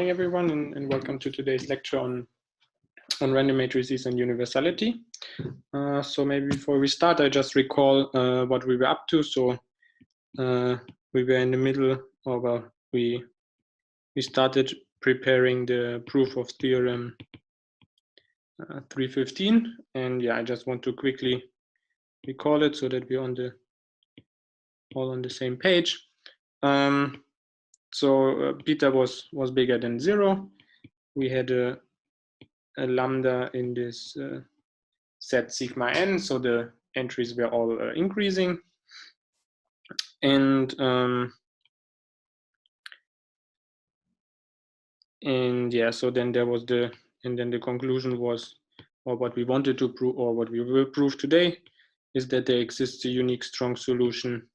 morning, everyone, and welcome to today's lecture on random matrices and universality. So maybe before we start, I just recall what we were up to. So we were in the middle, or well, we started preparing the Proof of Theorem 315, and yeah, I just want to quickly recall it so that we're all on the same page. So beta was bigger than 0. We had a lambda in this set sigma n, so the entries were all increasing. And yeah, so then there was the conclusion was, or what we wanted to prove, or what we will prove today, is that there exists a unique strong solution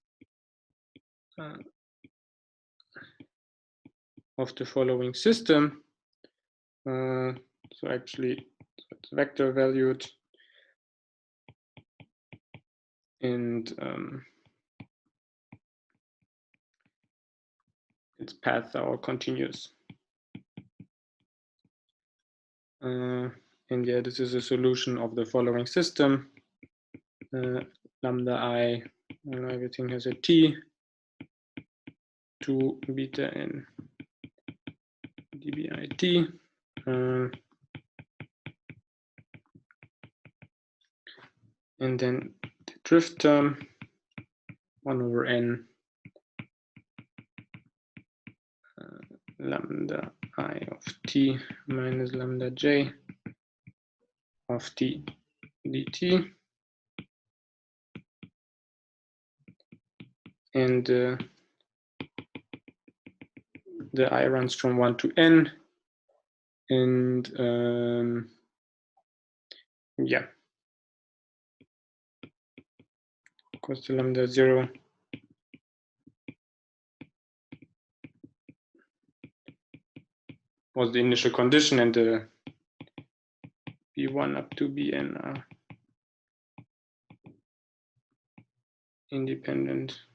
of the following system. So actually it's vector valued, and its paths are all continuous. And yeah, this is a solution of the following system. Lambda I, everything has a t, 2 beta n dbit. And then the drift term, 1 over n lambda I of t minus lambda j of t dt. And the I runs from 1 to n. And yeah, cos to lambda 0 was the initial condition, and the b1 up to bn are independent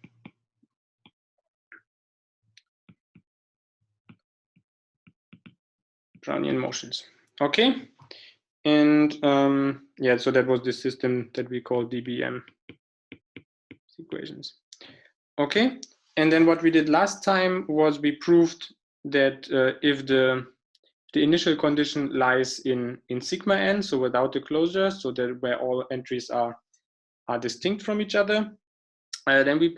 Brownian motions. Okay, and yeah, so that was the system that we call DBM equations. Okay, and then what we did last time was we proved that if the initial condition lies in sigma n, so without the closure, so that where all entries are distinct from each other, then we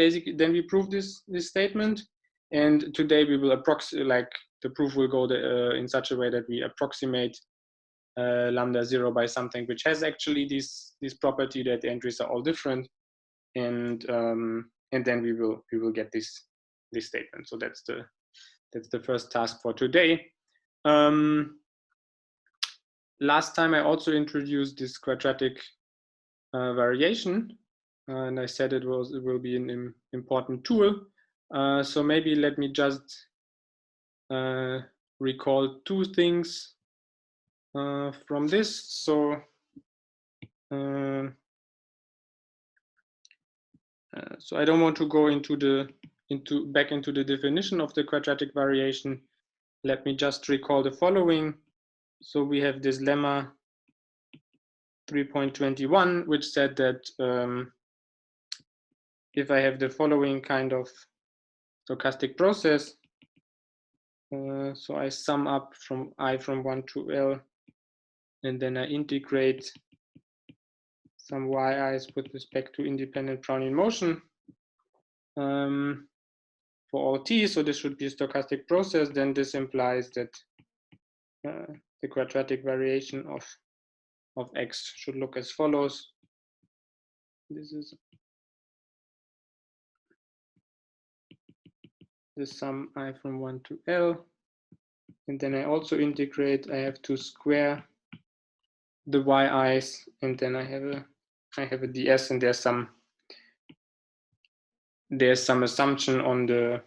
prove this statement. And today we will approximate, like the proof will go in such a way that we approximate lambda 0 by something which has actually this property that the entries are all different, and then we will get this statement. So that's the first task for today. Last time I also introduced this quadratic variation, and I said it will be an important tool. So maybe let me just recall 2 things from this. So so I don't want to go back into the definition of the quadratic variation. Let me just recall the following. So we have this lemma 3.21, which said that if I have the following kind of stochastic process, so I sum up from I from 1 to L, and then I integrate some yi's with respect to independent Brownian motion for all t, so this should be a stochastic process, then this implies that the quadratic variation of x should look as follows. This is the sum I from 1 to L, and then I also integrate, I have to square the yi's, and then I have a ds, and there's some assumption on the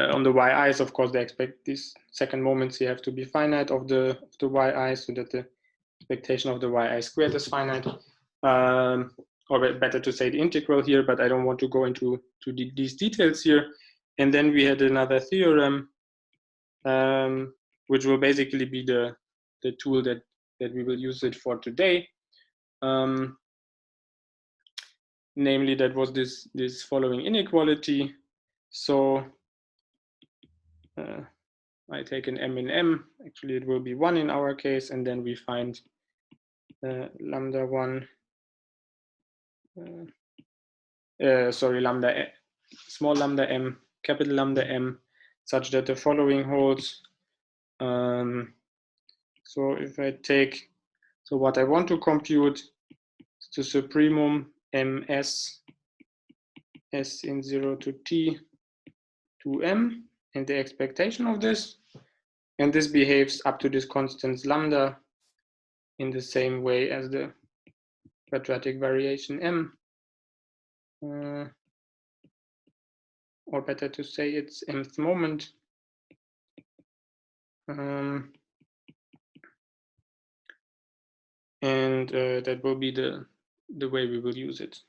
yi's. Of course, they expect these second moments here have to be finite of the yi's, so that the expectation of the yi squared is finite. Or better to say the integral here, but I don't want to go into these details here. And then we had another theorem which will basically be the tool that we will use it for today. Namely, that was this following inequality. So I take an m in m. Actually, it will be 1 in our case, and then we find lambda 1. Lambda small lambda m, capital lambda m, such that the following holds. So if I take, so what I want to compute is the supremum ms s in 0 to t to m, and the expectation of this, and this behaves up to this constant lambda in the same way as the quadratic variation m, or better to say its mth moment. And that will be the way we will use it.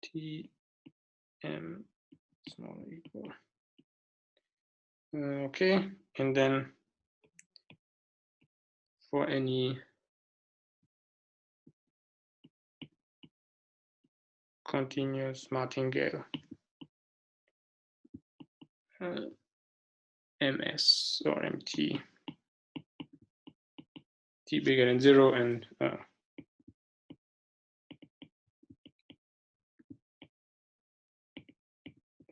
T m small equal. Okay, and then for any continuous martingale ms or mt, t bigger than 0, and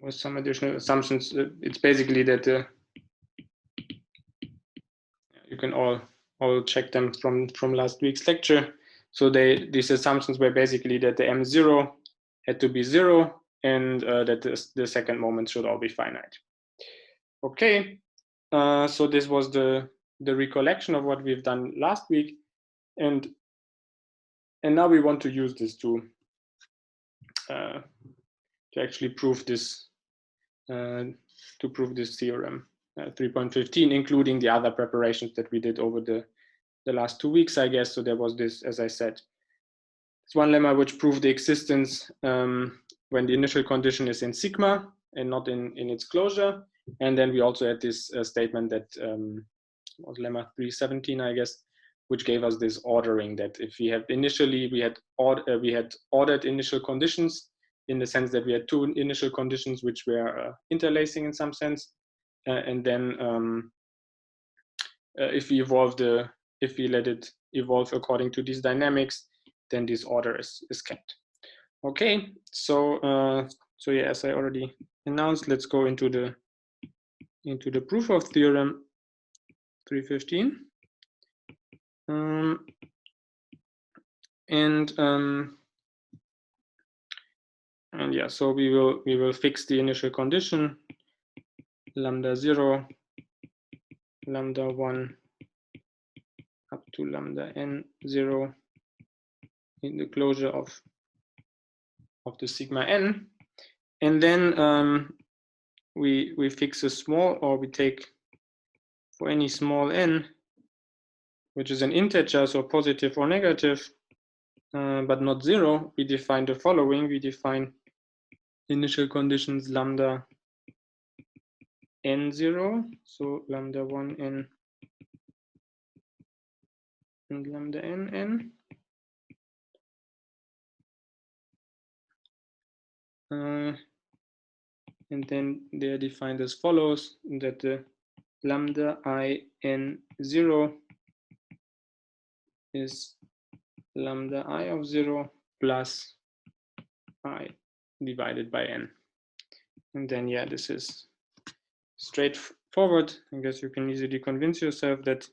with some additional assumptions, it's basically that you can all check them from last week's lecture. So these assumptions were basically that the m0 had to be 0, and that the second moment should all be finite. Okay, so this was the recollection of what we've done last week, and now we want to use this to actually prove this theorem 3.15, including the other preparations that we did over the last 2 weeks, I guess. So there was this, as I said, it's one lemma which proved the existence when the initial condition is in sigma and not in its closure. And then we also had this statement that was lemma 317, I guess, which gave us this ordering that if we have initially, we had ordered initial conditions, in the sense that we had 2 initial conditions which were interlacing in some sense, and then if we let it evolve according to these dynamics, then this order is kept. Okay, so yeah, as I already announced, let's go into the proof of theorem 315. And yeah, so we will fix the initial condition lambda 0, lambda 1 up to lambda n 0 in the closure of the sigma n, and then we fix a small, or we take for any small n, which is an integer, so positive or negative, but not 0, we define the following. We define initial conditions lambda n0, so lambda 1n and lambda nn. And then they are defined as follows, that the lambda I n0 is lambda I of 0 plus I divided by n. And then, yeah, this is straightforward. I guess you can easily convince yourself that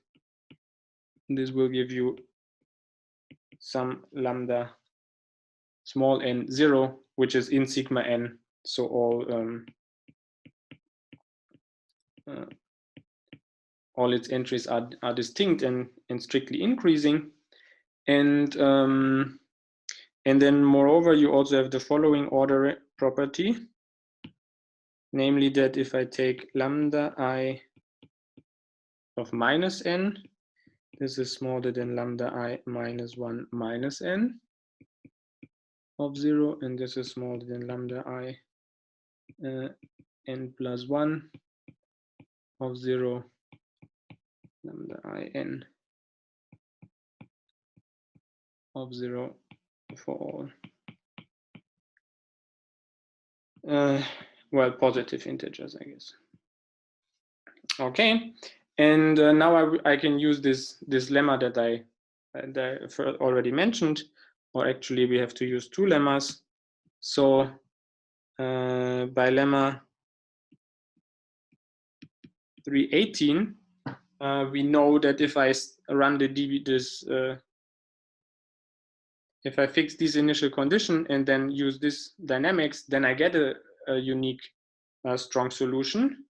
this will give you some lambda small n 0, which is in sigma n. So all its entries are distinct and strictly increasing. And then moreover, you also have the following order property, namely that if I take lambda I of minus n, this is smaller than lambda I minus 1 minus n of 0, and this is smaller than lambda I n plus 1 of 0 lambda I n of 0 for all well, positive integers, I guess. Okay, and now I can use this lemma that I already mentioned, or actually we have to use two lemmas. So by lemma 318, we know that if I run if I fix this initial condition and then use this dynamics, then I get a unique strong solution.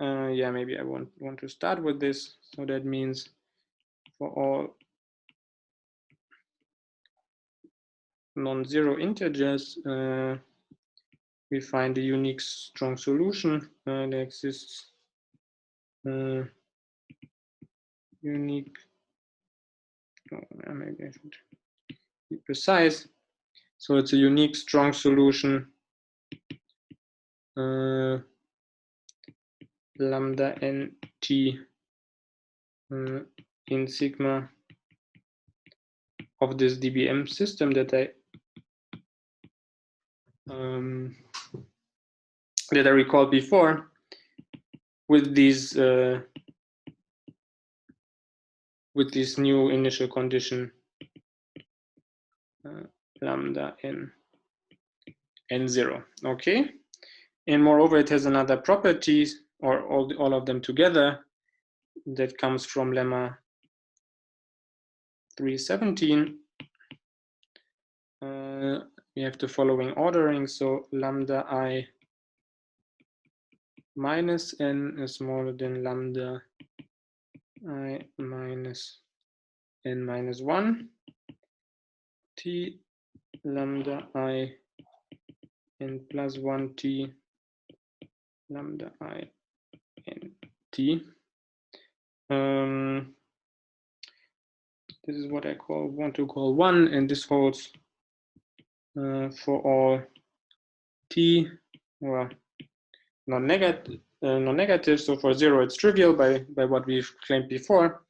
Yeah, maybe I want to start with this. So that means for all non-zero integers, we find a unique strong solution that exists. Unique. Oh, maybe I should be precise. So it's a unique strong solution. Lambda n t in sigma of this DBM system that I recalled before, with these with this new initial condition lambda n0. Okay, and moreover, it has another property, or all of them together, that comes from lemma 317. We have the following ordering. So lambda I minus n is smaller than lambda I minus n minus 1 t lambda I n plus 1 t lambda I n t. This is what I want to call 1, and this holds for all t, well, non-negative. So for 0, it's trivial by what we've claimed before.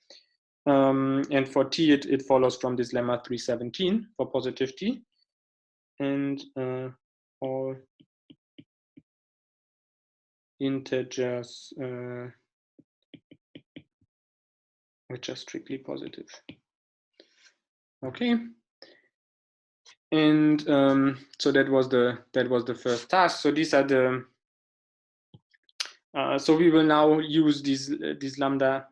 And for t, it follows from this lemma 317 for positive t. And all integers which are strictly positive. Okay. And so that was the first task. So these are the so we will now use these lambda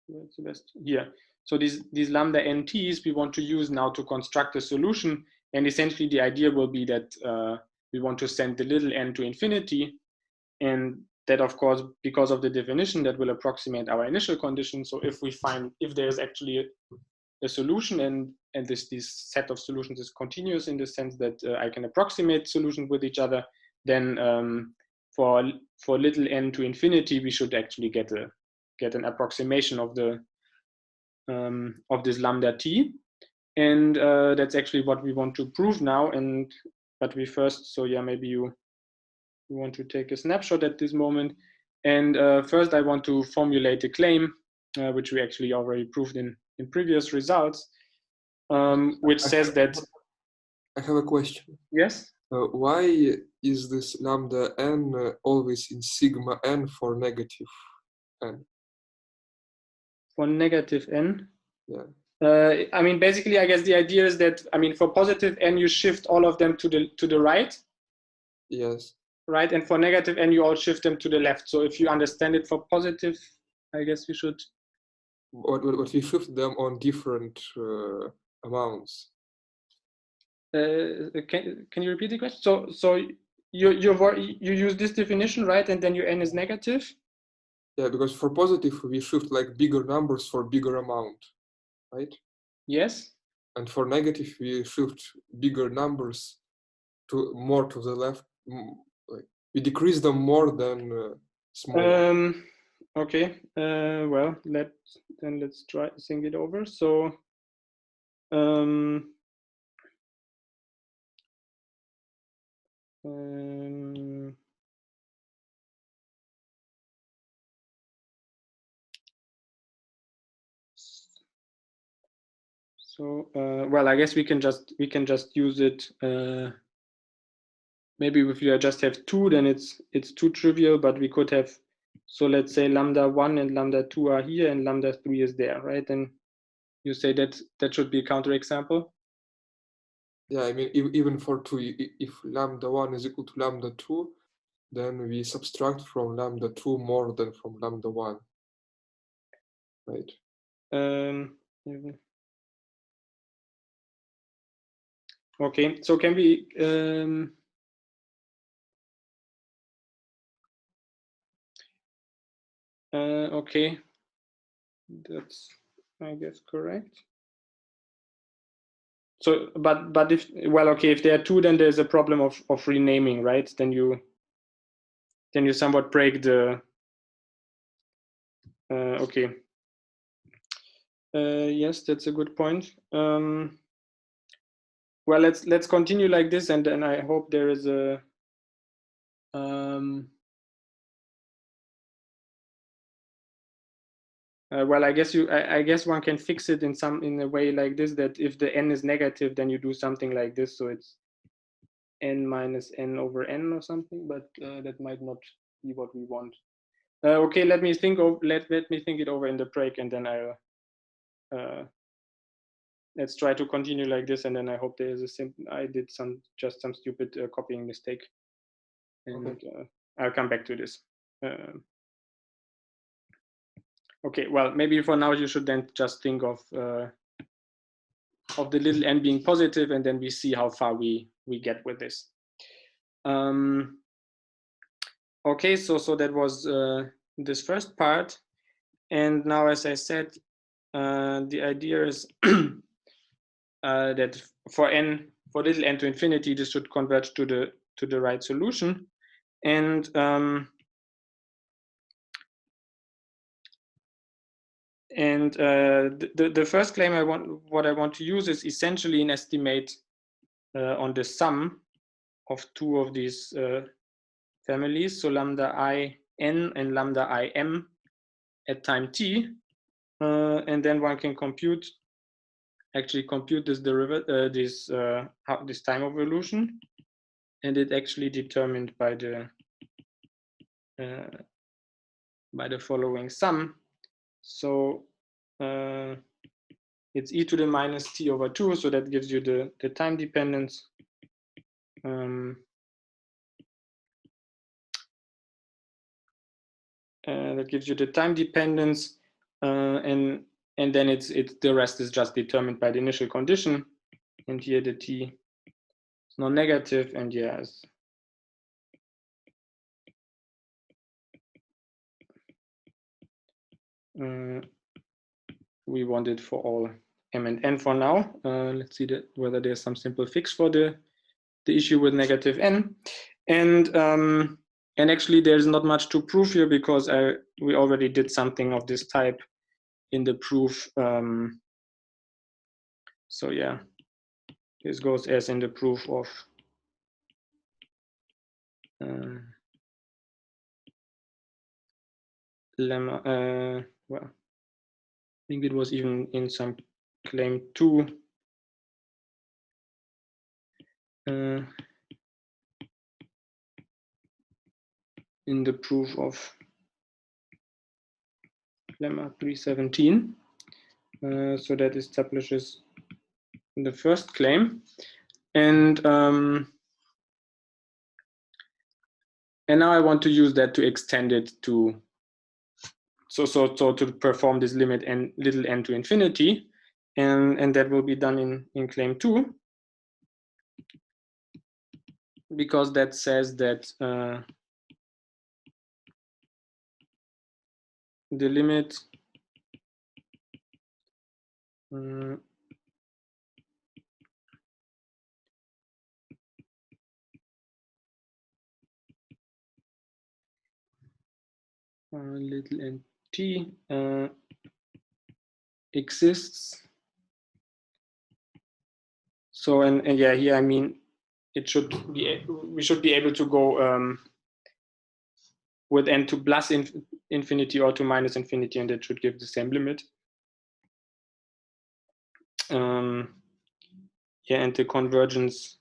what's the best here. So these lambda nts we want to use now to construct a solution, and essentially the idea will be that we want to send the little n to infinity, and that, of course, because of the definition, that will approximate our initial condition. So if there's actually a solution and this set of solutions is continuous in the sense that I can approximate solutions with each other, then for little n to infinity, we should actually get an approximation of this lambda t, and that's actually what we want to prove now. But we first, so yeah, maybe you want to take a snapshot at this moment. And first, I want to formulate a claim, which we actually already proved in previous results, which says that. I have a question. Yes. Why is this lambda n always in sigma n for negative n? For negative n? Yeah. I mean, basically, I guess the idea is that, I mean, for positive n, you shift all of them to the right. Yes. Right, and for negative n, you all shift them to the left. So if you understand it for positive, I guess we should. But we shift them on different amounts. Can you repeat the question? So you use this definition, right? And then your n is negative? Yeah, because for positive, we shift like bigger numbers for bigger amount, right? Yes. And for negative, we shift bigger numbers more to the left. Like we decrease them more than small. Okay. Well, let's try to think it over. So So well, I guess we can just use it. Maybe if you just have 2, then it's too trivial. But we could have, so let's say lambda 1 and lambda 2 are here, and lambda 3 is there, right? And you say that should be a counterexample. Yeah, I mean, even for 2, if lambda 1 is equal to lambda 2, then we subtract from lambda 2 more than from lambda 1, right? Okay, so can we okay, that's, I guess, correct. So, but if, well, okay, if there are 2, then there's a problem of renaming, right? Then you somewhat break the okay. Yes, that's a good point. Well, let's continue like this, and then I hope there is a well, I guess I guess one can fix it in a way like this, that if the n is negative, then you do something like this, so it's n minus n over n or something, but that might not be what we want. Okay, let me think it over in the break, and then I'll let's try to continue like this, and then I hope there is a simple. I did just some stupid copying mistake, and okay. I'll come back to this. Okay, well, maybe for now you should then just think of the little n being positive, and then we see how far we get with this. Okay, so that was this first part, and now, as I said, the idea is that for little n to infinity, this should converge to the right solution, and the first claim I want to use is essentially an estimate on the sum of 2 of these families, so lambda I n and lambda I m at time t, and then one can compute this derivative, this time evolution, and it actually determined by the following sum. So it's e to the minus t over 2, so that gives you the time dependence. That gives you the time dependence, and then it's the rest is just determined by the initial condition, and here the t is non-negative, and yes. We want it for all m and n for now. Let's see whether there's some simple fix for the issue with negative n, and actually there's not much to prove here, because we already did something of this type in the proof. So yeah, this goes as in the proof of lemma. Well, I think it was even in some claim 2. In the proof of lemma 317. So that establishes the first claim, and now I want to use that to extend it to so to perform this limit n little n to infinity, and that will be done in claim 2, because that says that the limit little n t exists. So and yeah, here I mean it should be, we should be able to go with n to plus infinity or to minus infinity, and that should give the same limit. Yeah, and the convergence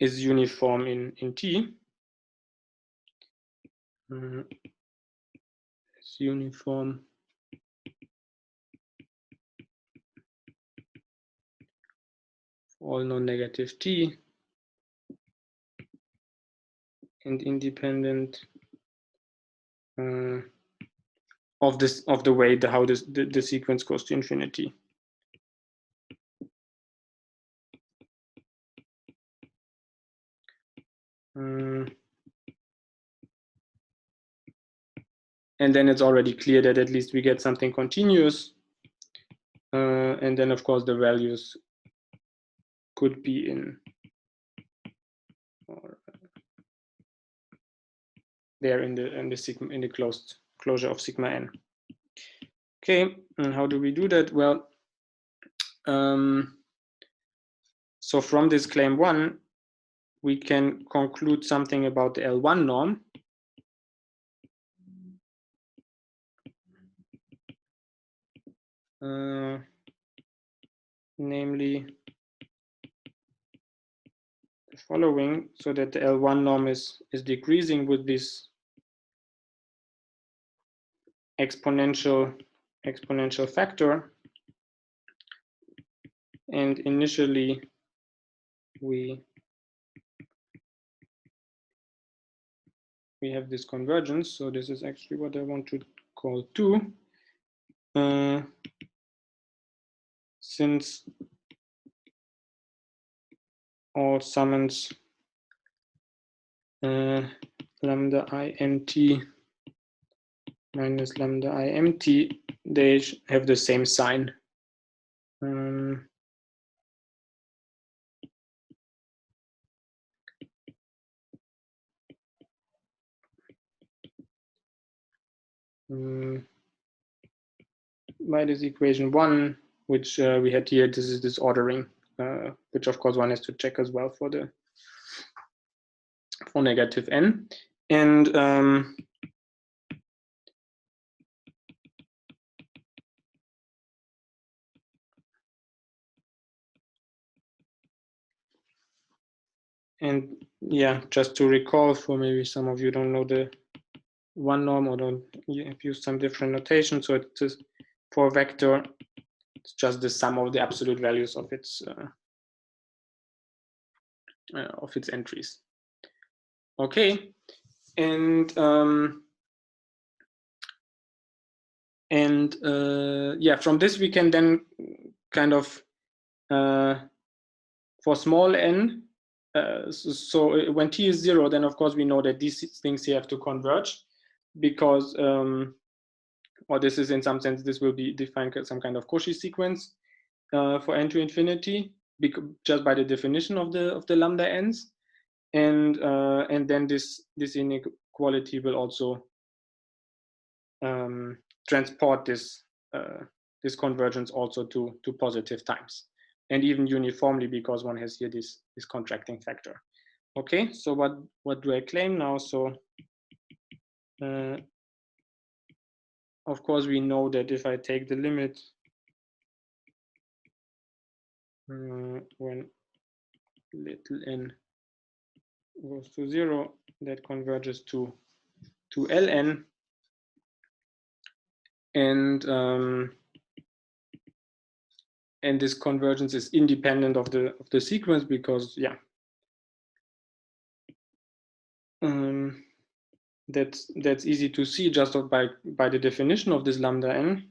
is uniform in T. It's uniform for all non-negative T and independent of the way how the sequence goes to infinity. And then it's already clear that at least we get something continuous. And then of course the values could be in or there in the closure of sigma n. Okay, and how do we do that? Well, so from this claim 1, we can conclude something about the L1 norm. Namely the following, so that the L1 norm is decreasing with this exponential factor, and initially we have this convergence. So this is actually what I want to call 2. Since all summons lambda int minus lambda imt, they have the same sign. By this equation 1, which we had here, this is this ordering, which of course one has to check as well for negative n. And yeah, just to recall, for maybe some of you don't know the one norm or don't use some different notation. So it's just for a vector, it's just the sum of the absolute values of its entries. Okay, and yeah, from this we can then kind of for small n. So when t is 0, then of course we know that these things here have to converge, because or this is in some sense, this will be defined as some kind of Cauchy sequence for n to infinity, just by the definition of the lambda n's, and then this inequality will also transport this convergence also to positive times, and even uniformly, because one has here this contracting factor. Okay, so what do I claim now? So of course we know that if I take the limit when little n goes to 0, that converges to ln, and this convergence is independent of the sequence, because yeah, that's easy to see just by the definition of this lambda n.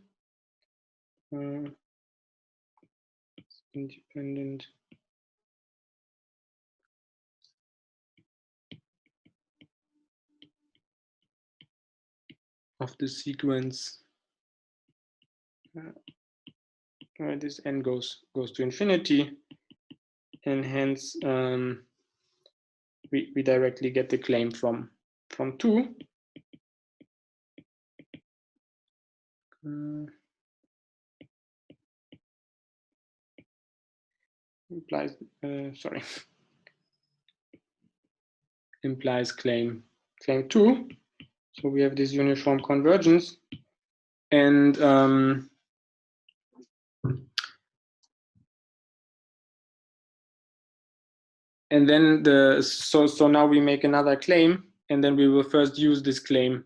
Independent of the sequence where this n goes to infinity, and hence we directly get the claim from 2. implies implies claim 2. So we have this uniform convergence, and then so now we make another claim, and then we will first use this claim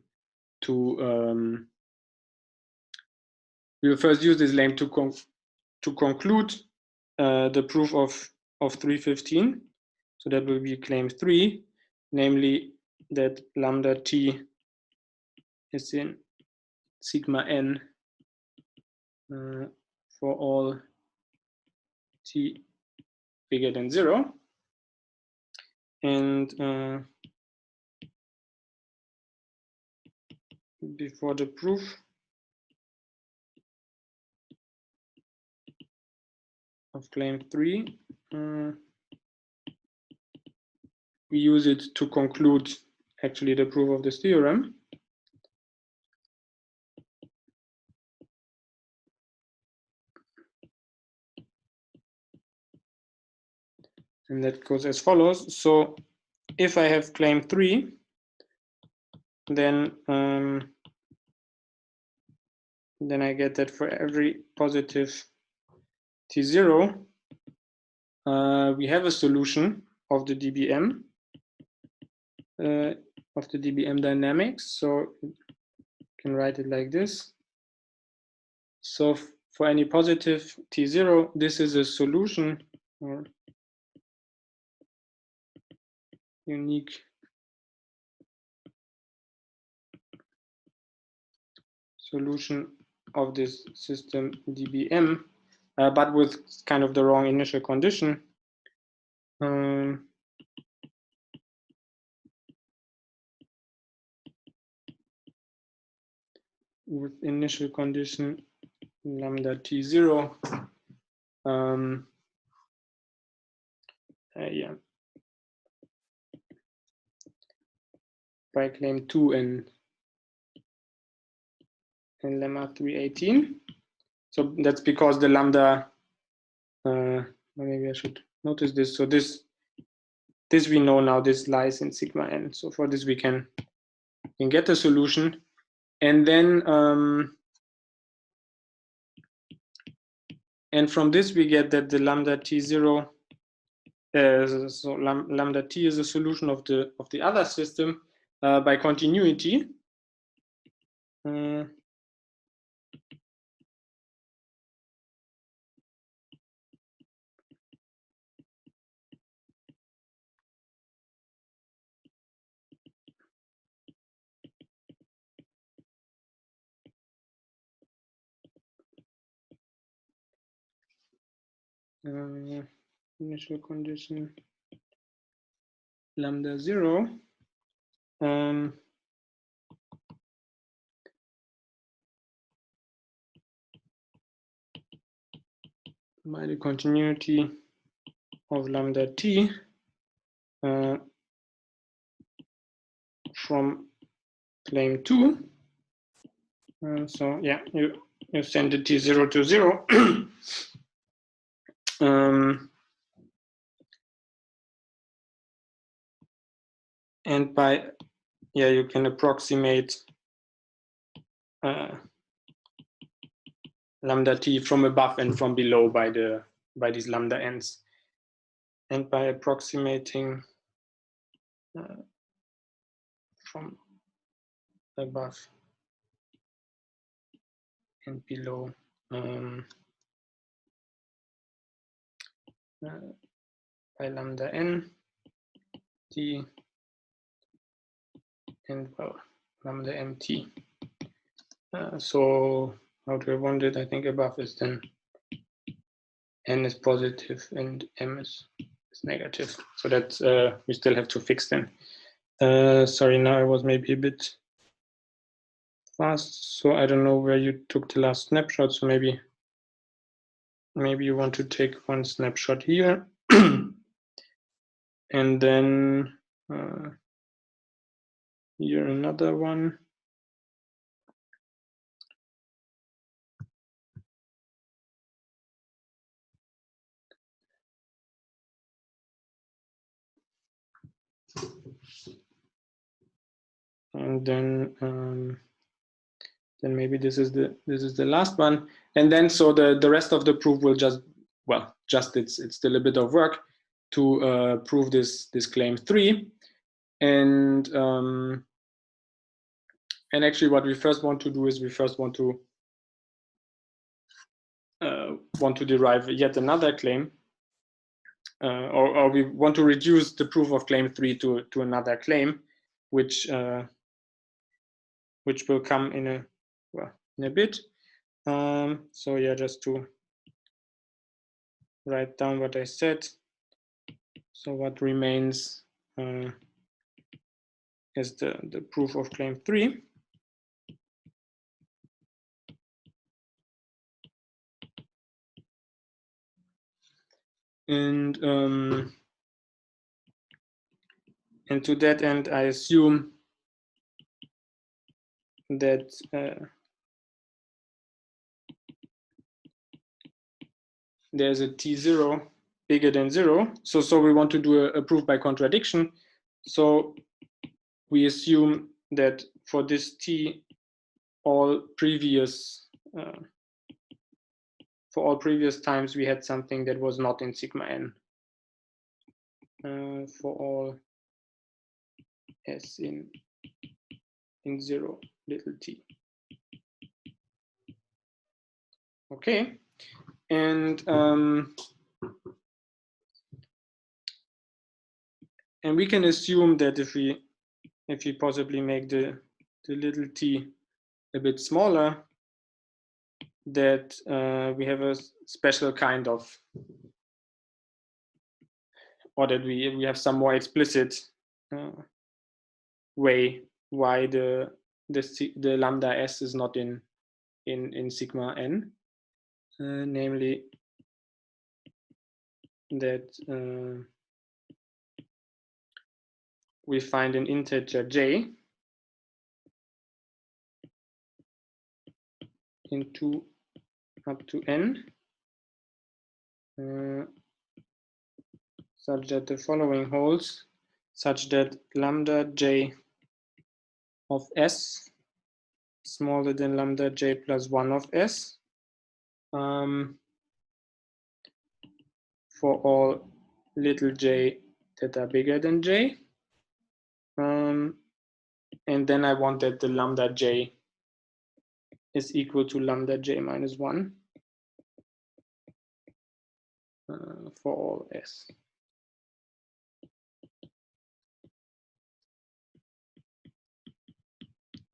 to conclude the proof of 315. So that will be claim 3, namely that lambda t is in sigma n for all t bigger than 0. And before the proof, of claim 3, we use it to conclude actually the proof of this theorem. And that goes as follows. So if I have claim 3, then I get that for every positive t0, we have a solution of the DBM dynamics. So you can write it like this. So for any positive t0, this is a solution or unique solution of this system DBM, but with kind of the wrong initial condition. With initial condition lambda t0, by claim 2 and lemma 318. So that's because the lambda, maybe I should notice this. So this we know now, this lies in sigma n. So for this we can get a solution, and then and from this we get that the lambda t0, so lambda t is a solution of the other system by continuity. Initial condition lambda 0. By the continuity of lambda t from claim 2. So yeah, you send the t0 to 0. And by, you can approximate lambda t from above and from below by these lambda n's. And by approximating from above and below by lambda n t and lambda mt. So how do I want it? I think above is then n is positive and m is negative. So that's we still have to fix then. Sorry, now I was maybe a bit fast, so I don't know where you took the last snapshot. So maybe you want to take one snapshot here, and then here another one. And then maybe this is the last one. And then so the rest of the proof will just it's still a bit of work to prove this claim 3. And actually what we first want to do is we first want to derive yet another claim, or we want to reduce the proof of claim 3 to another claim, which will come in a bit. So yeah, just to write down what I said. So what remains is the proof of claim 3. And to that end, I assume that there's a T0 bigger than 0. So we want to do a proof by contradiction. So we assume that for this T, for all previous times we had something that was not in sigma n. For all s in 0 little t. Okay, and we can assume that if we possibly make the little t a bit smaller, that we have a special kind of, or that we have some more explicit way why the lambda s is not in sigma n, namely that we find an integer j in 2 up to n such that the following holds, such that lambda j of s smaller than lambda j plus 1 of s for all little j that are bigger than j. And then I want that the lambda j is equal to lambda j minus 1 for all s.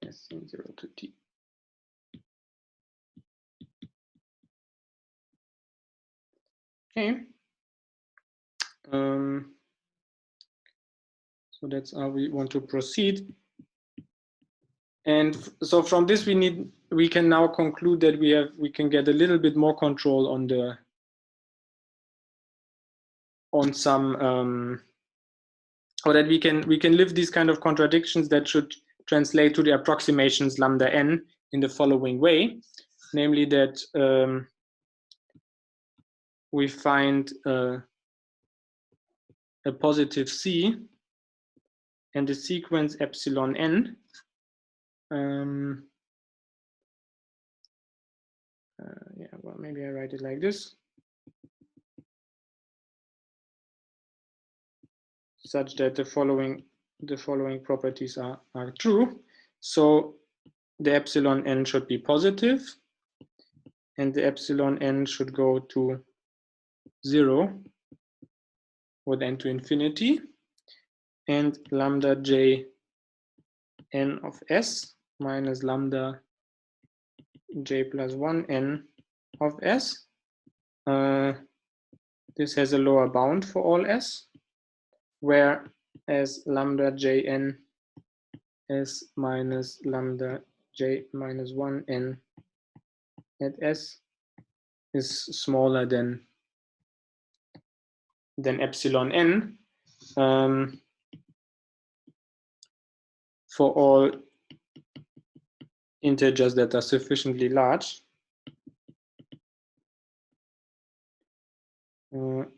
S in 0 to t. Okay. So that's how we want to proceed. And so from this we can now conclude that we can get a little bit more control on some or that we can live these kind of contradictions that should translate to the approximations lambda n in the following way, namely that we find a positive c and the sequence epsilon n yeah, well, maybe I write it like this, such that the following properties are true. So the epsilon n should be positive, and the epsilon n should go to 0 with n to infinity, and lambda j n of s minus lambda j plus 1 n of s. This has a lower bound for all s, whereas lambda j n s minus lambda j minus 1 n at s is smaller than epsilon n for all integers that are sufficiently large. And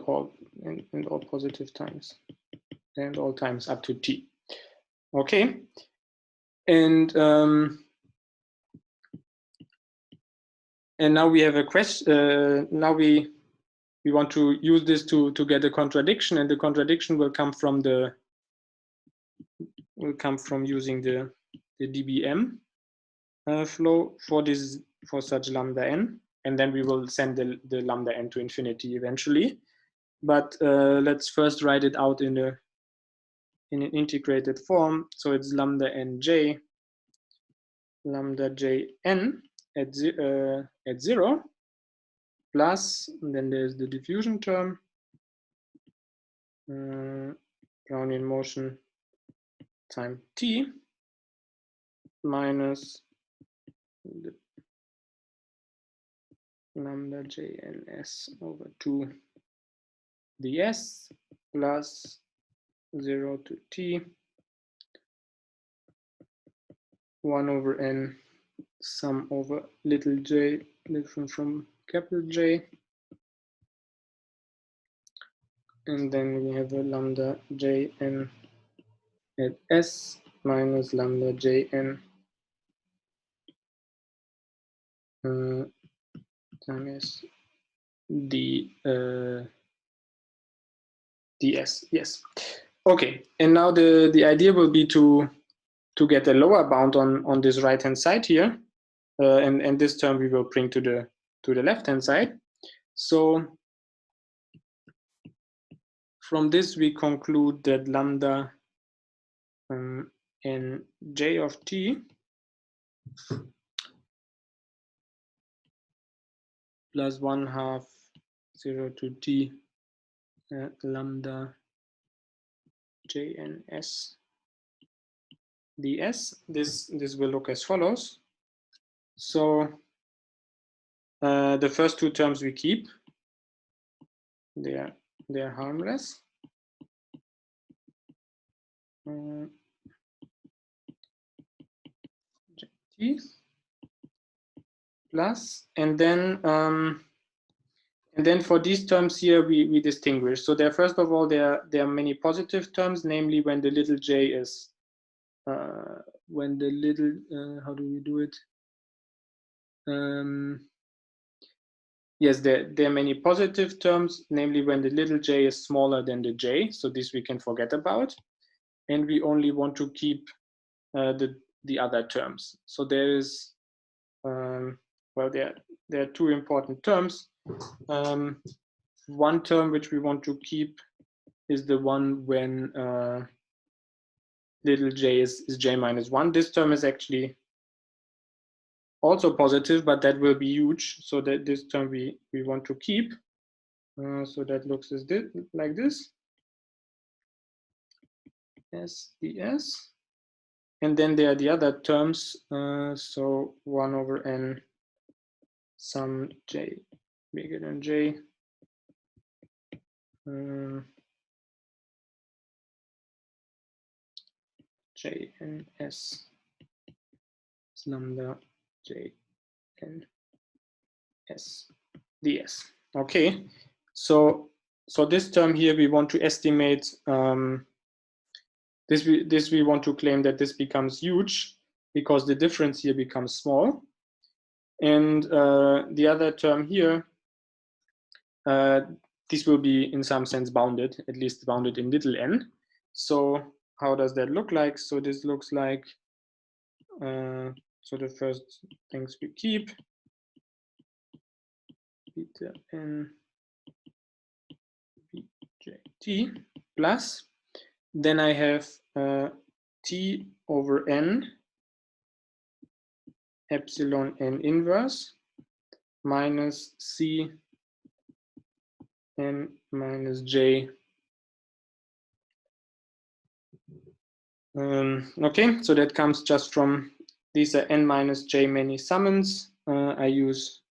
all positive times, and all times up to t. Okay, and now we have a question. Now we want to use this to get a contradiction, and the contradiction will come from using the dBm flow for such lambda n, and then we will send the lambda n to infinity eventually. But let's first write it out in an integrated form. So it's lambda nj, lambda jn at 0, plus, and then there's the diffusion term, Brownian motion time t, minus the lambda jns over 2 ds, plus 0 to t 1 over n sum over little j different from capital J, and then we have a lambda jn at s minus lambda jn times ds. Yes. Okay, and now the idea will be to get a lower bound on this right hand side here, and this term we will bring to the left hand side. So from this we conclude that lambda n j of t plus 1/2 0 to t lambda jns ds. This will look as follows. So the first two terms we keep, they're harmless. Gt plus, and then for these terms here we distinguish. So first of all there are many positive terms, namely when the little j is when the little how do we do it? Yes, there are many positive terms, namely when the little j is smaller than the j. So this we can forget about, and we only want to keep the other terms. So there is well, there are two important terms. One term which we want to keep is the one when little j is j minus 1. This term is actually also positive, but that will be huge. So that this term we want to keep. So that looks like this. S ds. And then there are the other terms. So 1 over n sum j bigger than j. J n s lambda j n s ds. Okay, so this term here we want to estimate. This we want to claim that this becomes huge because the difference here becomes small, and the other term here, this will be in some sense bounded, at least bounded in little n. So how does that look like? So this looks like, so the first things we keep, beta n bjt plus, then I have t over n epsilon n inverse minus c n minus j. Okay, so that comes just from, these are n minus j many summons. I use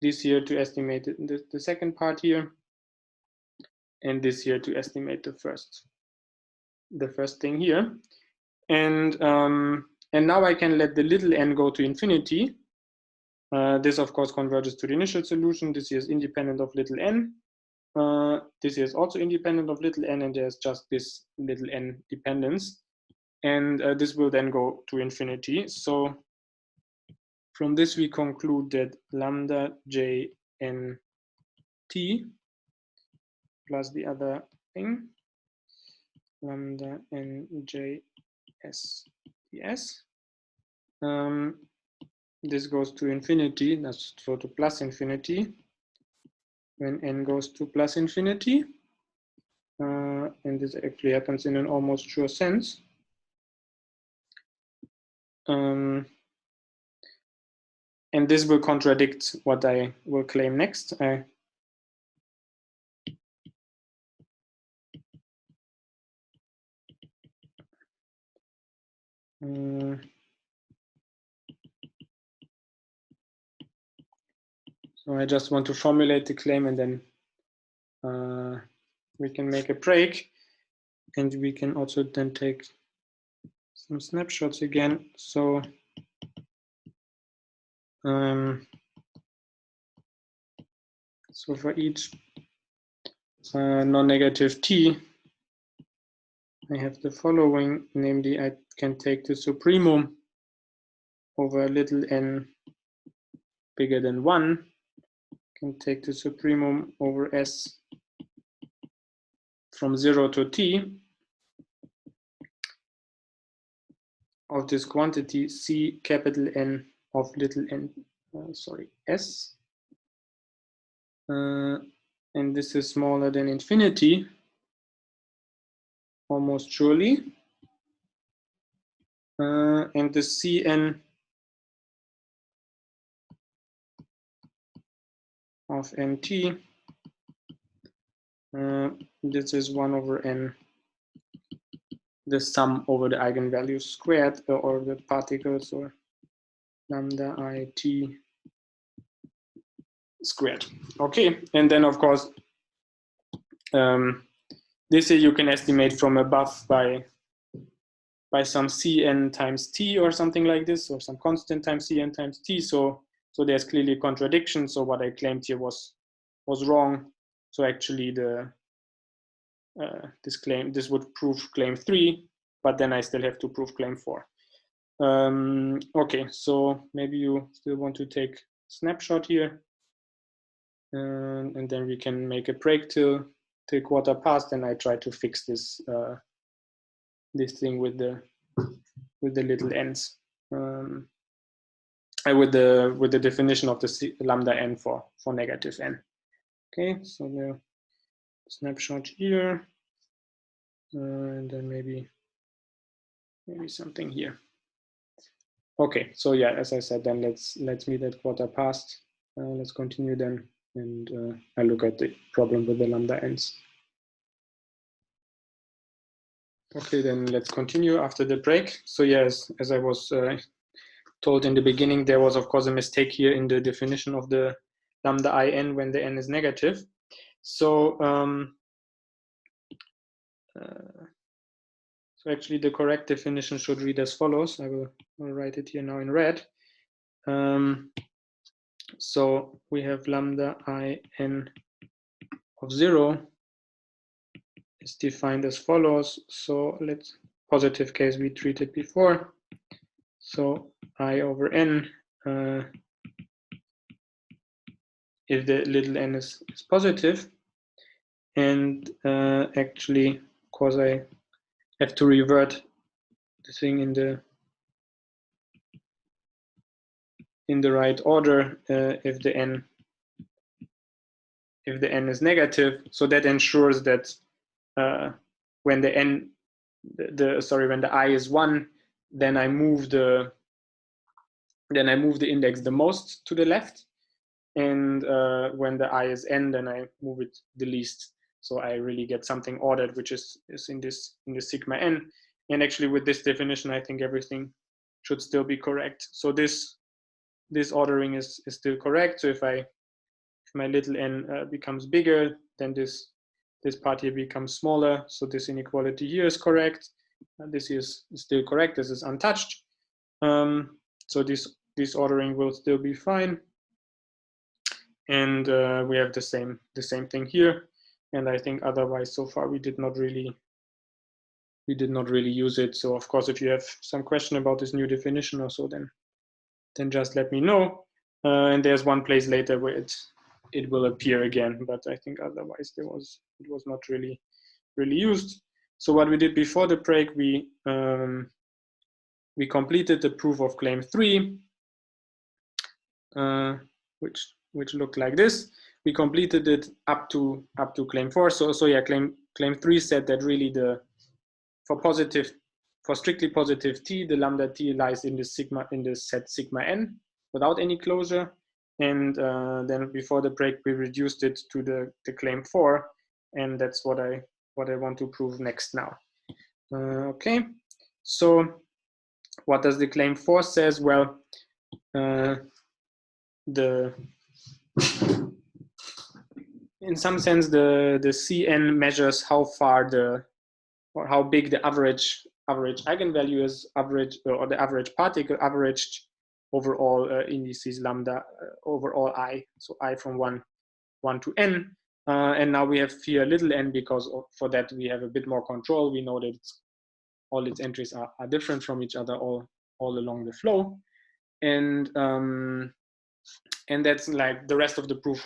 this here to estimate the second part here, and this here to estimate the first thing here. And now I can let the little n go to infinity. This of course converges to the initial solution. This here is independent of little n. This is also independent of little n, and there's just this little n dependence. And this will then go to infinity. So from this, we conclude that lambda j n t plus the other thing, lambda n j s ds. This goes to infinity, that's so to plus infinity, when n goes to plus infinity. And this actually happens in an almost sure sense. And this will contradict what I will claim next. So I just want to formulate the claim, and then we can make a break, and we can also then take some snapshots again. So so for each non-negative t, I have the following, namely I can take the supremum over little n bigger than 1, can take the supremum over s from 0 to t of this quantity c capital N of little n, s. And this is smaller than infinity, almost surely. And the Cn of nt, this is 1 over n, the sum over the eigenvalues squared, or the particles, or lambda I t squared. Okay, and then of course, this here you can estimate from above by some Cn times t or something like this, or some constant times Cn times t. So there's clearly a contradiction. So what I claimed here was wrong. So actually this would prove claim 3, but then I still have to prove claim 4. Okay, so maybe you still want to take snapshot here, and then we can make a break till quarter past, and I try to fix this this thing with the little n's, with the definition of the lambda n for negative n. Okay, so the snapshot here, and then maybe something here. Okay, so yeah, as I said, then let's meet at quarter past. Let's continue then, and I look at the problem with the lambda n's. Okay, then let's continue after the break. So yes, as I was told in the beginning, there was of course a mistake here in the definition of the lambda in when the n is negative. So so actually the correct definition should read as follows. I'll write it here now in red. So we have lambda in of 0 is defined as follows. So let's, positive case we treated before. So I over n, if the little n is positive, and actually, of course, I have to revert the thing in the right order if the n is negative. So that ensures that when the n when the I is 1, then I move the index the most to the left, and when the I is n, then I move it the least. So I really get something ordered, which is in the sigma n. And actually, with this definition, I think everything should still be correct. So this ordering is still correct. So if my little n becomes bigger, then this part here becomes smaller. So this inequality here is correct. This is still correct. This is untouched. So this ordering will still be fine. And we have the same thing here. And I think otherwise so far we did not really use it. So of course, if you have some question about this new definition or so, then just let me know. And there's one place later where it will appear again, but I think otherwise it was not really used. So what we did before the break, we completed the proof of claim 3, which looked like this. We completed it up to claim 4. So yeah, claim 3 said that really for strictly positive t, the lambda t lies in the set sigma n without any closure. And then before the break, we reduced it to the claim 4, and that's what I want to prove next now. Okay, so what does the claim 4 says? Well, in some sense, the Cn measures how far or how big the average eigenvalue is, or the average particle averaged over all indices lambda over all I, so I from 1 to n. And now we have here little n because for that we have a bit more control. We know that all its entries are different from each other all along the flow. And that's like the rest of the proof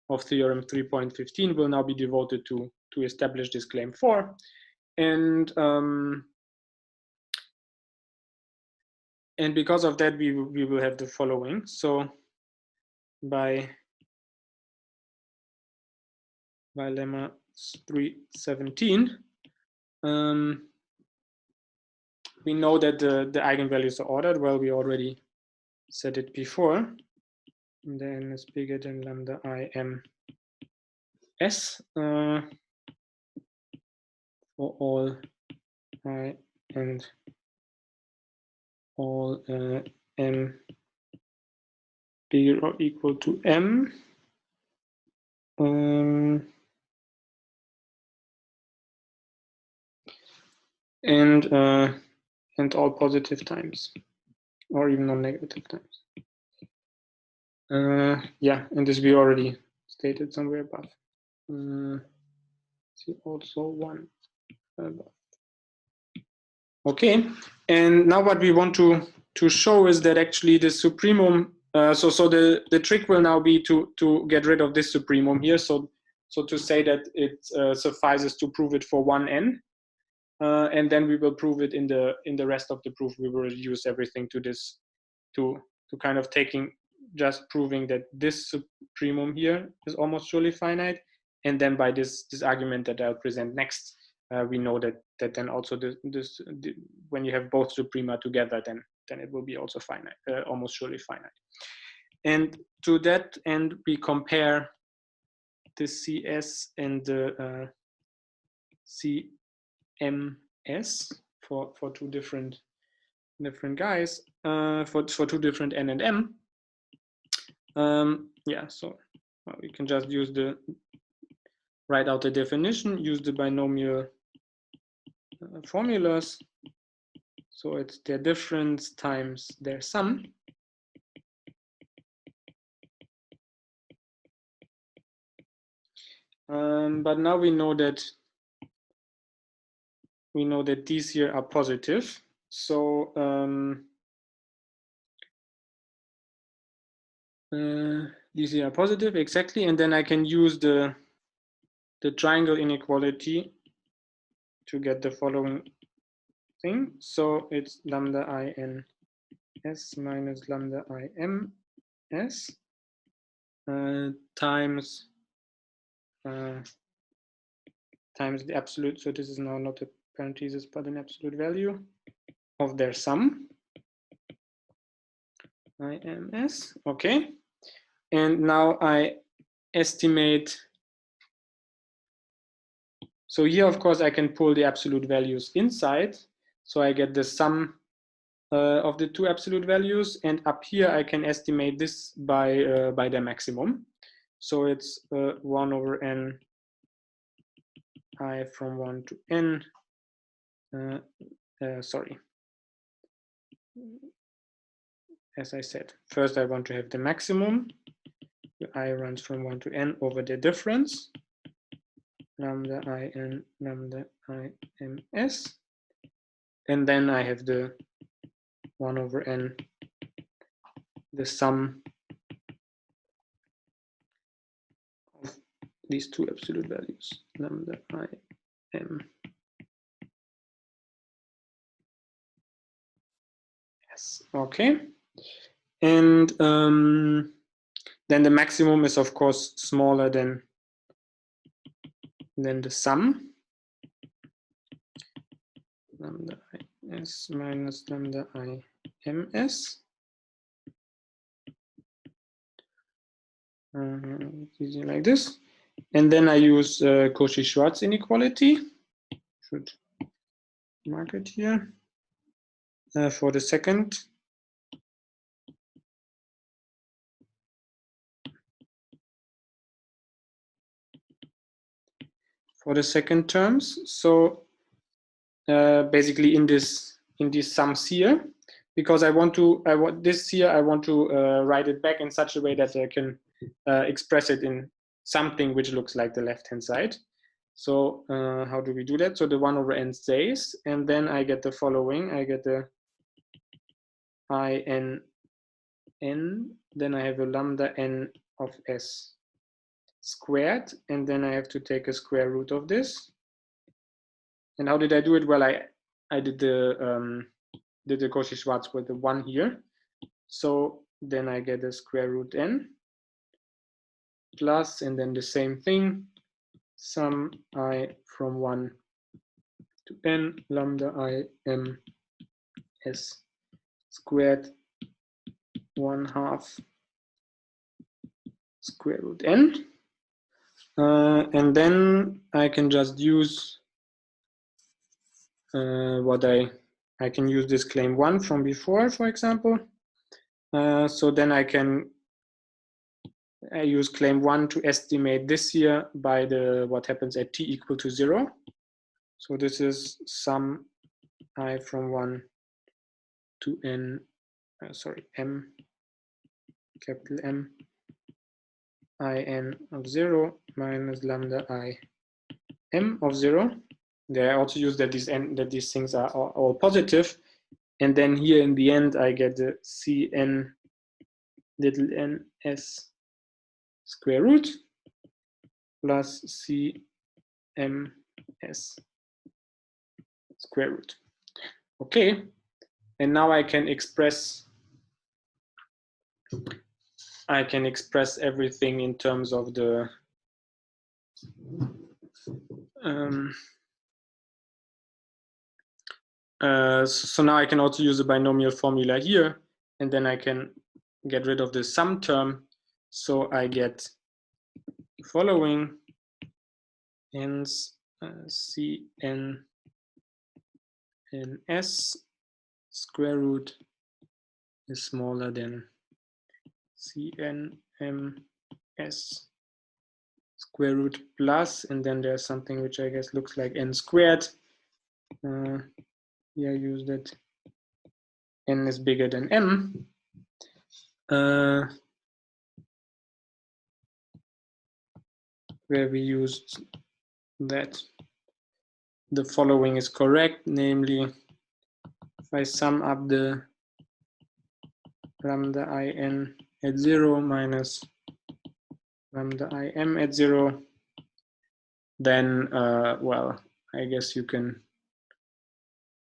of theorem 3.15 will now be devoted to establish this claim 4. And because of that, we will have the following. So by lemma 317, we know that the eigenvalues are ordered. Well, we already said it before. And then it's bigger than lambda I m s for all I and all m bigger or equal to m. And all positive times, or even non-negative times. Yeah, and this we already stated somewhere above. See also 1 above. Okay, and now what we want to show is that actually the supremum. So the trick will now be to get rid of this supremum here. So to say that it suffices to prove it for 1n. And then we will prove it in the rest of the proof. We will reduce everything to this, to kind of just proving that this supremum here is almost surely finite, and then by this argument that I'll present next, we know that then also when you have both suprema together, then it will be also finite, almost surely finite. And to that end, we compare the CS and the CMS for two different guys, for two different n and m. Yeah, so we can just write out the definition, use the binomial formulas. So it's their difference times their sum. But now we know that these here are positive. So these here are positive, exactly, and then I can use the triangle inequality to get the following thing. So it's lambda I n s minus lambda I m s times the absolute. So this is now not a parenthesis but an absolute value of their sum, IMS. Okay, and now I estimate. So here, of course, I can pull the absolute values inside. So I get the sum of the two absolute values, and up here I can estimate this by their maximum. So it's 1 over n I from 1 to n. Sorry. As I said, first I want to have the maximum. I runs from 1 to n over the difference. lambda I n lambda I m s, and then I have the 1 over n, the sum of these two absolute values, lambda I m s. Okay, and then the maximum is of course smaller than the sum, lambda I s minus lambda I m s. Easy like this, and then I use Cauchy-Schwarz inequality. Should mark it here for the second. For the second terms, so basically in these sums here, because I want to write it back in such a way that I can express it in something which looks like the left-hand side. So how do we do that? So the 1 over n stays, and then I get the following. I get the I n n, then I have a lambda n of s squared, and then I have to take a square root of this. And how did I do it? Well, I did the Cauchy-Schwarz with the 1 here. So then I get a square root n plus, and then the same thing, sum I from 1 to n lambda I m s squared 1/2 square root n. And then I can just use I can use this claim 1 from before, for example. So then I use claim 1 to estimate this here by what happens at t equal to 0. So this is sum I from 1 to n, m, capital M, I n of 0 minus lambda I m of 0. There I also use that these things are all positive. And then here in the end, I get the Cn little n s square root plus Cm s square root. Okay, and now I can express everything in terms of the so now I can also use a binomial formula here, and then I can get rid of the sum term. So I get the following, hence Cn n s square root is smaller than Cn m s square root plus, and then there's something which I guess looks like n squared. Here I use that n is bigger than m. Where we used that the following is correct, namely, if I sum up the lambda I n at 0 minus lambda I m at 0, then, well, I guess you can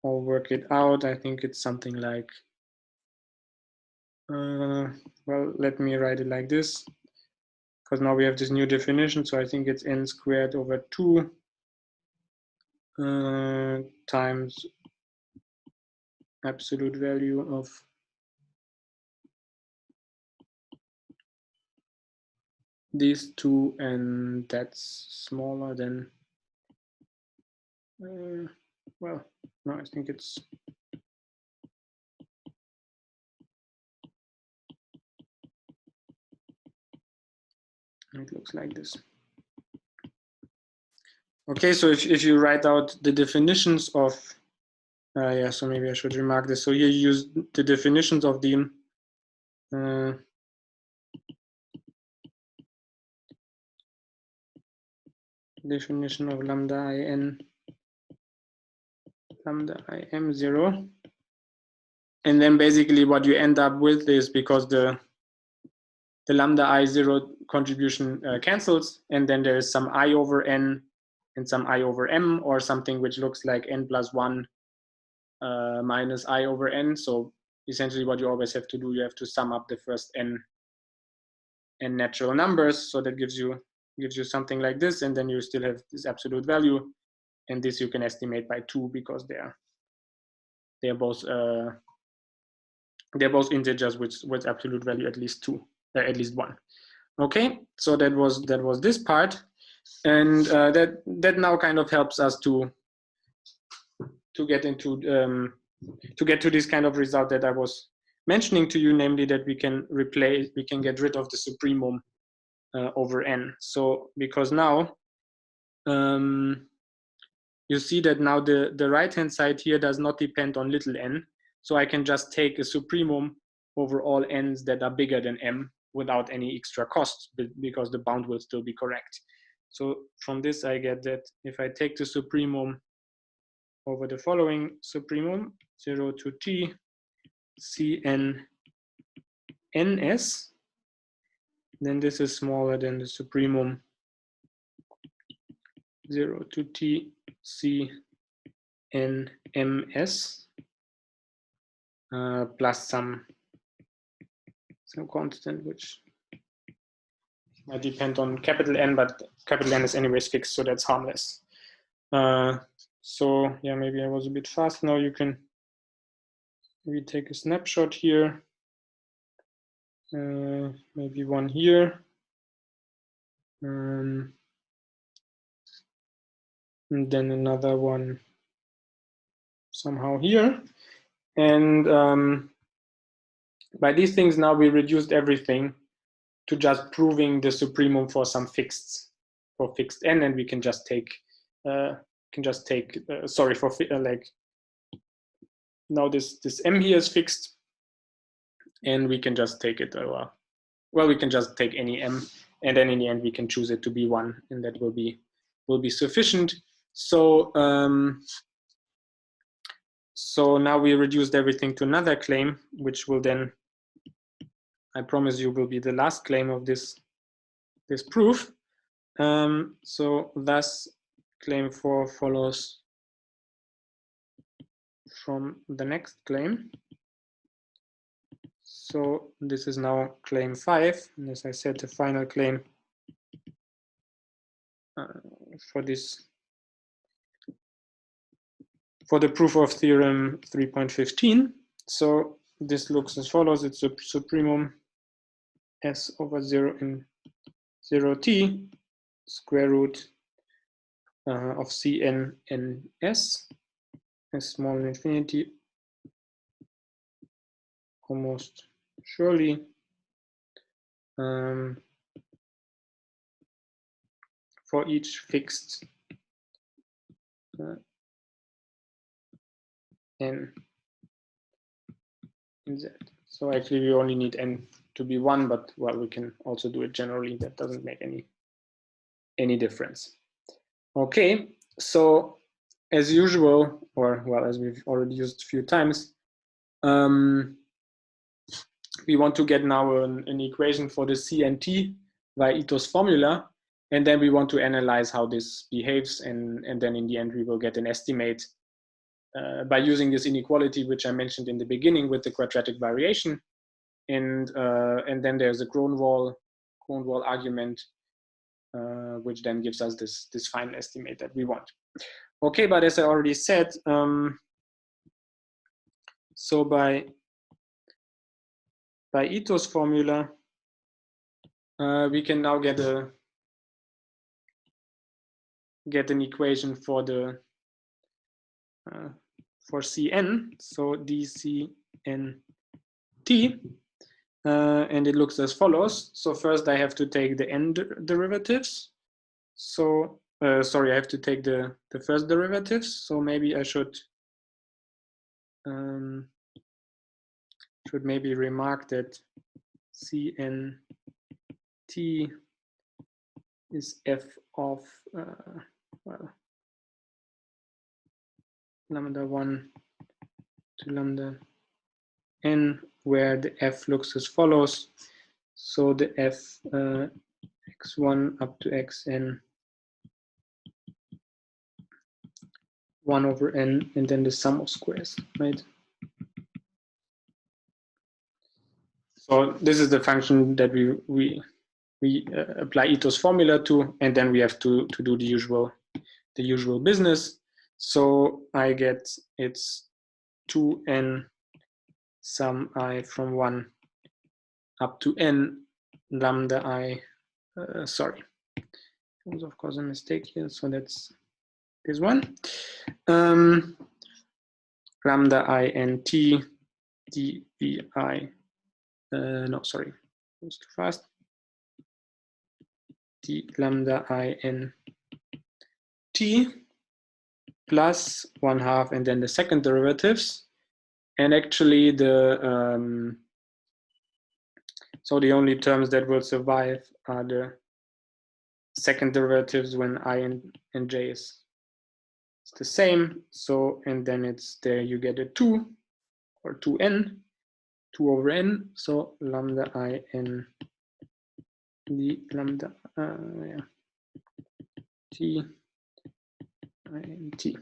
all work it out. I think it's something like, well, let me write it like this, because now we have this new definition. So I think it's n squared over 2 times absolute value of these two, and that's smaller than, well, no, I think it's, it looks like this. Okay, so if you write out the definitions of, yeah, so maybe I should remark this. So here you use the definitions of the definition of lambda in lambda im 0. And then basically what you end up with is, because the lambda I0 contribution cancels, and then there is some I over n and some I over m, or something which looks like n plus 1 minus I over n. So essentially what you always have to do, you have to sum up the first n natural numbers. So that gives you something like this, and then you still have this absolute value, and this you can estimate by 2, because they're both integers with absolute value at least 2, at least 1. Okay, so that was this part, and that now kind of helps us to get into to get to this kind of result that I was mentioning to you, namely that we can get rid of the supremum over n. So because now you see that now the right hand side here does not depend on little n, so I can just take a supremum over all n's that are bigger than m without any extra costs, because the bound will still be correct. So from this I get that if I take the supremum over the following supremum, 0 to t Cn ns, then this is smaller than the supremum 0 to t Cn ms plus some constant which might depend on capital N, but capital N is anyways fixed, so that's harmless. So yeah, maybe I was a bit fast. Now you can maybe take a snapshot here, maybe one here, and then another one somehow here. And by these things now we reduced everything to just proving the supremum for some fixed n, and we can just take sorry, for like now this m here is fixed, and we can just take it, well, we can just take any m, and then in the end we can choose it to be 1, and that will be sufficient. So so now we reduced everything to another claim, which will then, I promise you, will be the last claim of this proof. So thus claim 4 follows from the next claim. So this is now claim 5, and as I said, the final claim for the proof of theorem 3.15. So this looks as follows: it's a supremum s over 0 in 0t square root of Cn n s, s small than infinity, almost surely, for each fixed n in z. So actually we only need n to be 1, but well, we can also do it generally. That doesn't make any difference. Okay, so as usual, or well, as we've already used a few times, we want to get now an equation for the C and T via Ito's formula, and then we want to analyze how this behaves, and then in the end we will get an estimate by using this inequality which I mentioned in the beginning with the quadratic variation, and then there's a Kronwall argument which then gives us this final estimate that we want. Okay, but as I already said, so by Ito's formula, we can now get an equation for the for Cn, so dCnT, and it looks as follows. So first I have to take the n derivatives. So sorry, I have to take the first derivatives. So maybe I should maybe remark that Cnt is f of well, lambda 1 to lambda n, where the f looks as follows. So the f x1 up to xn 1 over n, and then the sum of squares, right? So this is the function that we apply Ito's formula to, and then we have to do the usual business. So I get it's 2n sum I from 1 up to n lambda I, sorry, there was of course a mistake here, so that's this one. Lambda I n t dvi, no, sorry, it was too fast. D lambda I n t plus 1/2, and then the second derivatives. And actually the so the only terms that will survive are the second derivatives when I and j is the same. So, and then it's there you get a 2 or 2n, 2 over n. So lambda I n d lambda t I n t.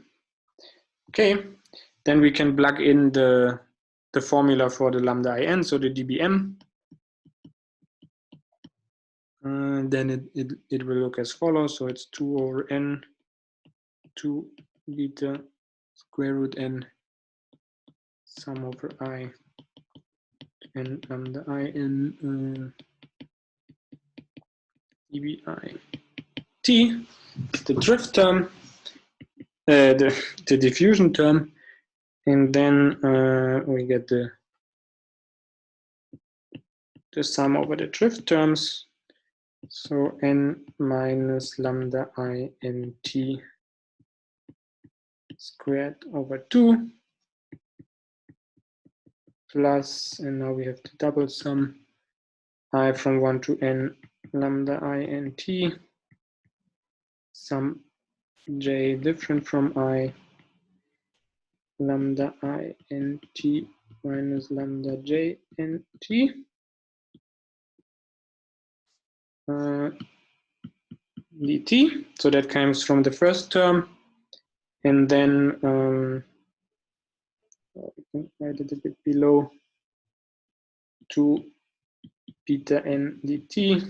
Okay, then we can plug in the formula for the lambda I n, so the dBm. Then it will look as follows. So it's 2 over n, 2 beta square root n sum over I n lambda I n dBi t, the drift term, the diffusion term, and then we get the sum over the drift terms. So n minus lambda I n t squared over 2 plus, and now we have to double sum I from 1 to n lambda I n t sum j different from I lambda I n t minus lambda j n t dt. So that comes from the first term, and then we can write it a bit below, 2 beta n dt,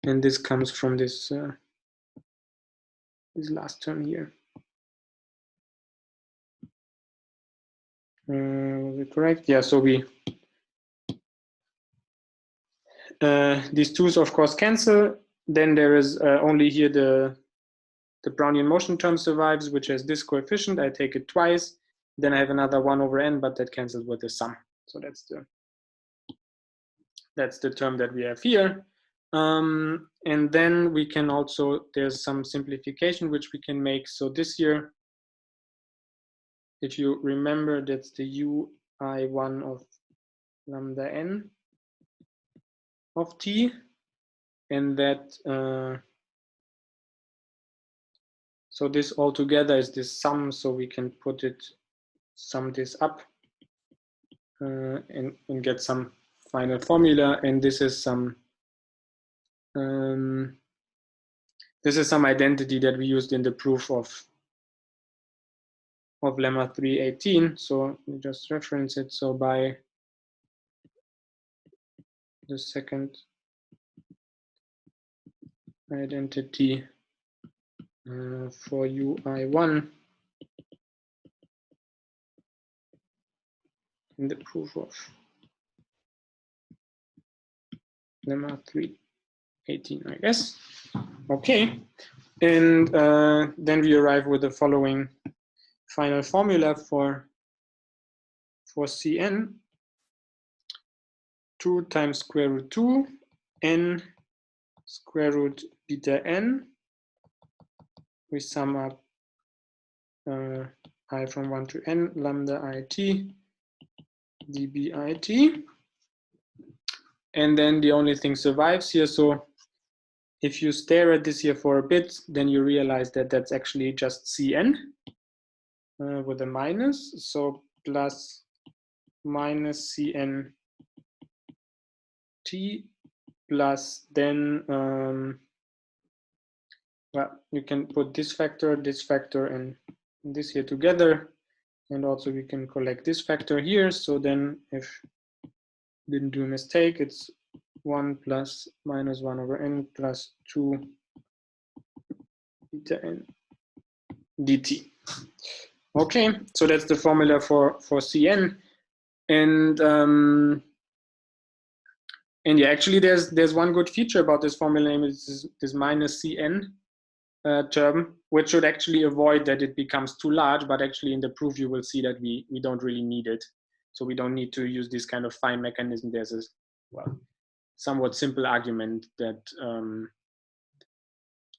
and this comes from this this last term here. Was it correct? Yeah, so we these twos of course cancel. Then there is only here the Brownian motion term survives, which has this coefficient. I take it twice. Then I have another 1 over n, but that cancels with the sum. So that's the term that we have here. And then we can also, there's some simplification which we can make. So this here, if you remember, that's the ui1 of lambda n of t, and that so this all together is this sum, so we can sum this up and get some final formula. And this is some identity that we used in the proof of lemma 318. So we just reference it. So by the second identity for ui1 in the proof of lemma 318, I guess. Okay, and then we arrive with the following final formula for Cn: 2 times square root 2 n square root beta n. We sum up I from 1 to n lambda it dbit, and then the only thing survives here. So if you stare at this here for a bit, then you realize that that's actually just Cn with a minus. So plus minus Cn t plus then, well, you can put this factor, and this here together. And also we can collect this factor here. So then if didn't do a mistake, it's 1 plus minus 1 over n plus 2 beta n dt. Okay, so that's the formula for Cn. And yeah, actually there's one good feature about this formula, namely this minus Cn term, which should actually avoid that it becomes too large, but actually in the proof you will see that we don't really need it. So we don't need to use this kind of fine mechanism. There's a, well, somewhat simple argument that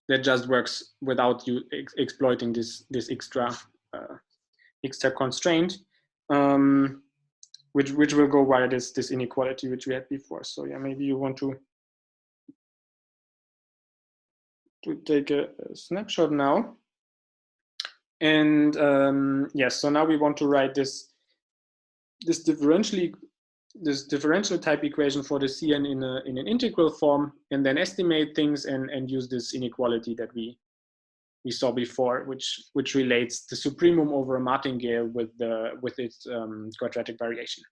that just works without you exploiting this extra constraint, which will go via this inequality which we had before. So yeah, maybe you want to take a snapshot now. And yes, so now we want to write this differential type equation for the Cn in an integral form, and then estimate things and use this inequality that we saw before, which relates the supremum over a martingale with its quadratic variation.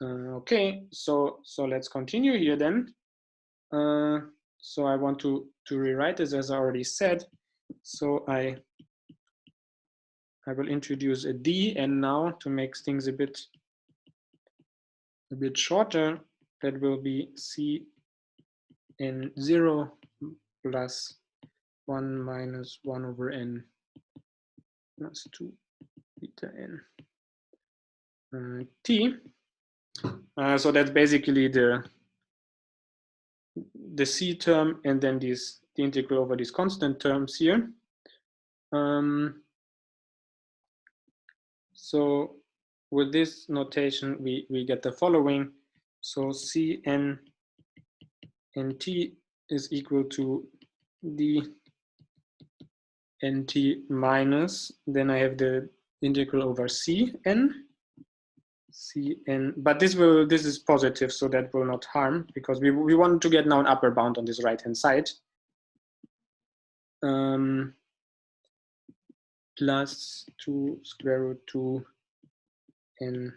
Okay, so let's continue here then. So I want to rewrite this as I already said. So I will introduce a dn now to make things a bit shorter. That will be Cn0 plus 1 minus 1 over n plus 2 beta n t. So that's basically the c term, and then the integral over these constant terms here. So with this notation, we get the following. So Cn nt is equal to d nt minus, then I have the integral over Cn, but this is positive, so that will not harm, because we want to get now an upper bound on this right hand side. Plus 2 square root 2 n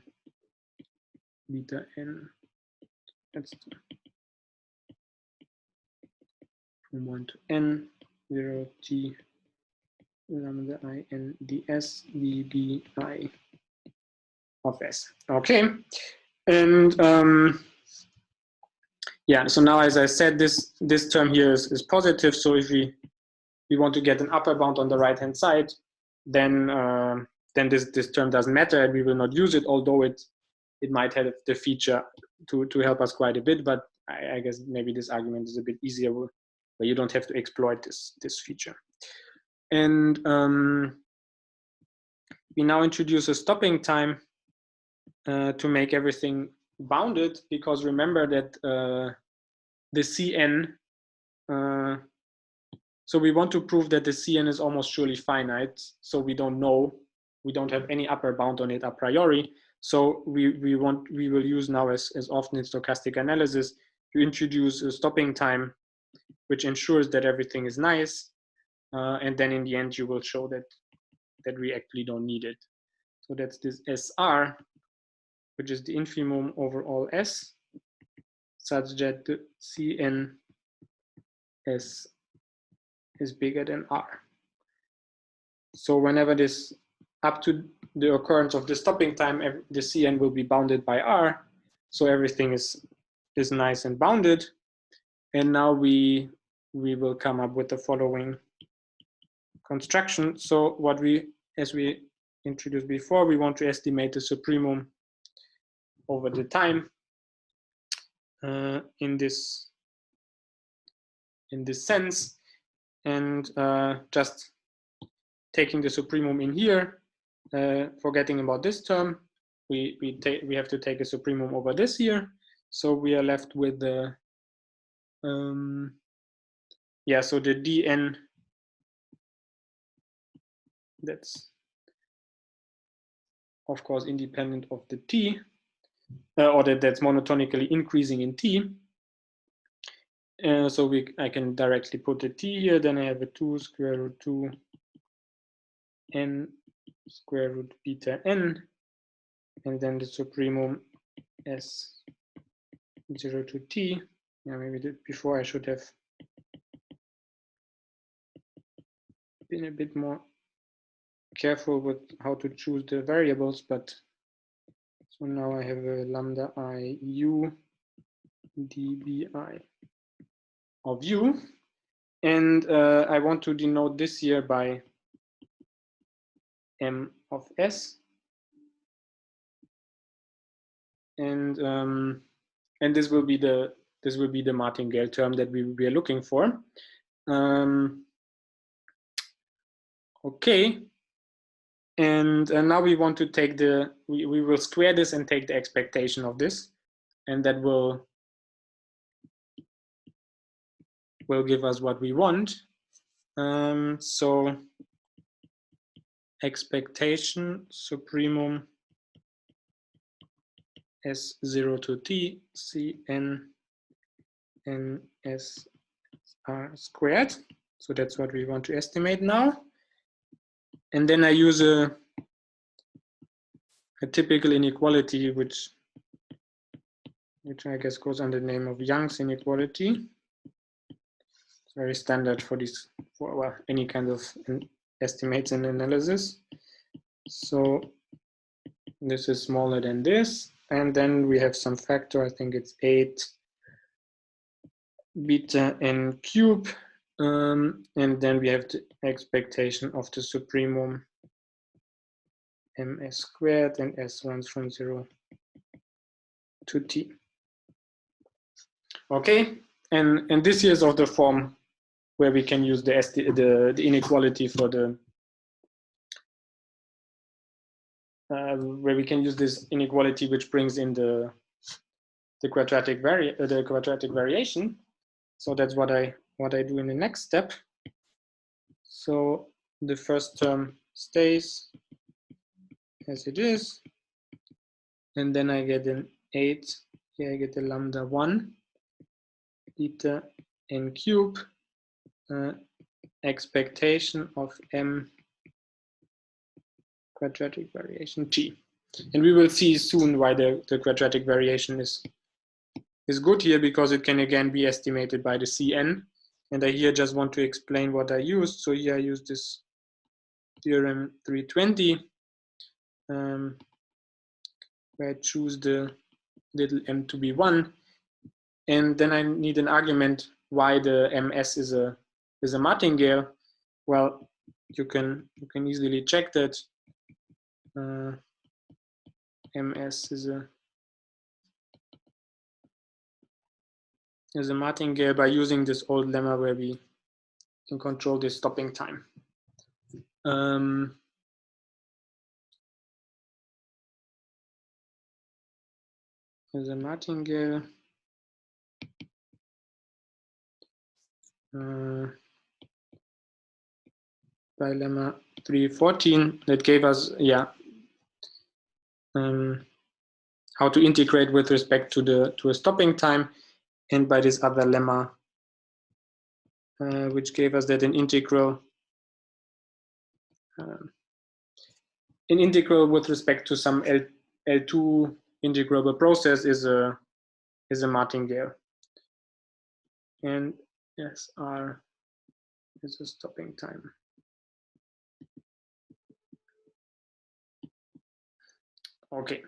beta n. That's from 1 to n 0 t lambda I n ds db I of s. Okay, and yeah, so now as I said, this term here is positive. So if we want to get an upper bound on the right hand side, then this term doesn't matter, and we will not use it, although it might have the feature to help us quite a bit. But I guess maybe this argument is a bit easier, where you don't have to exploit this feature. And we now introduce a stopping time to make everything bounded, because remember that the Cn, so we want to prove that the Cn is almost surely finite. So we don't know, we don't have any upper bound on it a priori. So we will use now, as often in stochastic analysis, to introduce a stopping time which ensures that everything is nice, and then in the end you will show that we actually don't need it. So that's this SR, which is the infimum over all S, such that the Cn S is bigger than R. So whenever this, up to the occurrence of the stopping time, the Cn will be bounded by R, so everything is nice and bounded. And now we will come up with the following construction. So what as we introduced before, we want to estimate the supremum over the time in this sense, and just taking the supremum in here, forgetting about this term, we have to take a supremum over this here. So we are left with the yeah, so the dn, that's of course independent of the t, or that's monotonically increasing in t. So I can directly put the t here, then I have a 2 square root 2 n square root beta n, and then the supremum s 0 to t. Yeah, maybe before I should have been a bit more careful with how to choose the variables, but so now I have a lambda I u dbi of u, and I want to denote this here by m of s, and this will be the martingale term that we are looking for. Okay, and now we want to take we will square this and take the expectation of this, and that will give us what we want. So expectation supremum s0 to t cn n s r squared. So that's what we want to estimate now. And then I use a typical inequality, which I guess goes under the name of Young's inequality. It's very standard for well, any kind of estimates and analysis. So this is smaller than this, and then we have some factor. I think it's 8 beta n cube, and then we have the expectation of the supremum ms squared, and s runs from 0 to t. Okay, and this here is of the form where we can use the inequality for the where we can use this inequality, which brings in the quadratic variation. So that's what I do in the next step. So the first term stays as it is, and then I get an 8. Here I get the lambda 1 beta n cube expectation of m quadratic variation t. And we will see soon why the quadratic variation is good here, because it can again be estimated by the Cn. And I here just want to explain what I used. So here I use this theorem 320, where I choose the little m to be 1. And then I need an argument why the ms is a martingale. Well, you can easily check that ms is a martingale by using this old lemma where we can control the stopping time. As a martingale by lemma 314 that gave us how to integrate with respect to a stopping time, and by this other lemma which gave us that an integral with respect to some L2 integrable process is a martingale, and SR is a stopping time. Okay,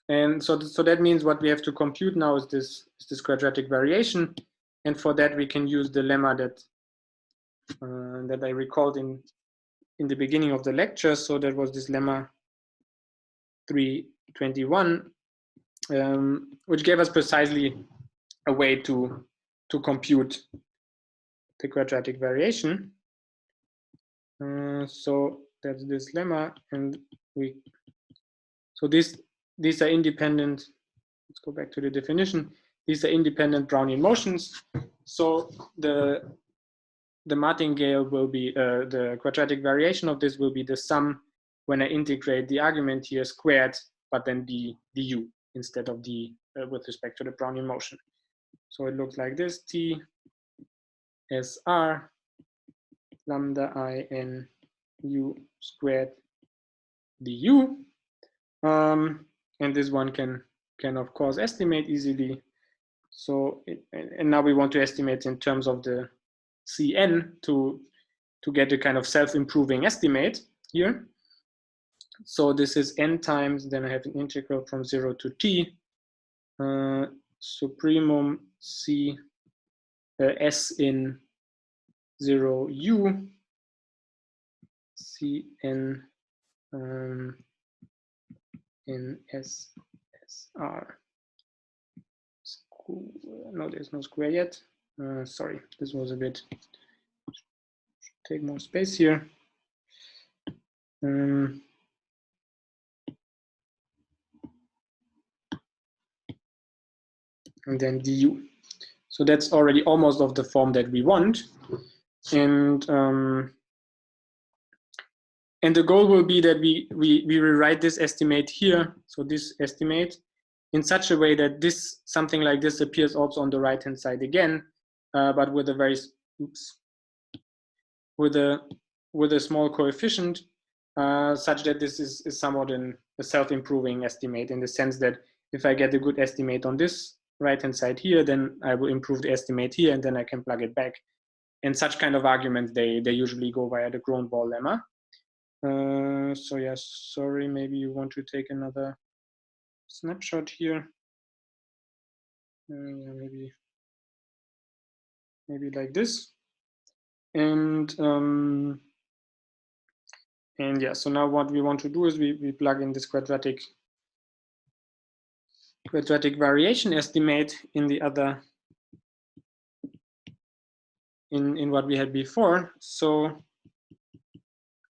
and so that means what we have to compute now is this quadratic variation, and for that we can use the lemma that I recalled in the beginning of the lecture. So that was this lemma 321, which gave us precisely a way to compute the quadratic variation. So that's this lemma, and so these are independent. Let's go back to the definition. These are independent Brownian motions. So the the martingale will be, the quadratic variation of this will be the sum when I integrate the argument here squared, but then du instead of d with respect to the Brownian motion. So it looks like this: T SR lambda I n u squared du. And this one can of course estimate easily. So and now we want to estimate in terms of the Cn to get a kind of self-improving estimate here. So this is n times, then I have an integral from 0 to t, supremum c s in 0 u Cn in s r. No, there's no square yet. Sorry, this was a bit, take more space here. And then du. So that's already almost of the form that we want. And the goal will be that we rewrite this estimate here, so this estimate, in such a way that this, something like this, appears also on the right hand side again, but with a very, with a small coefficient, such that this is somewhat a self-improving estimate, in the sense that if I get a good estimate on this right hand side here, then I will improve the estimate here, and then I can plug it back. And such kind of arguments, they usually go via the Grunwald lemma. So yes, sorry, maybe you want to take another snapshot here. Yeah, maybe like this. And yeah, so now what we want to do is we plug in this quadratic variation estimate in the other, in what we had before. So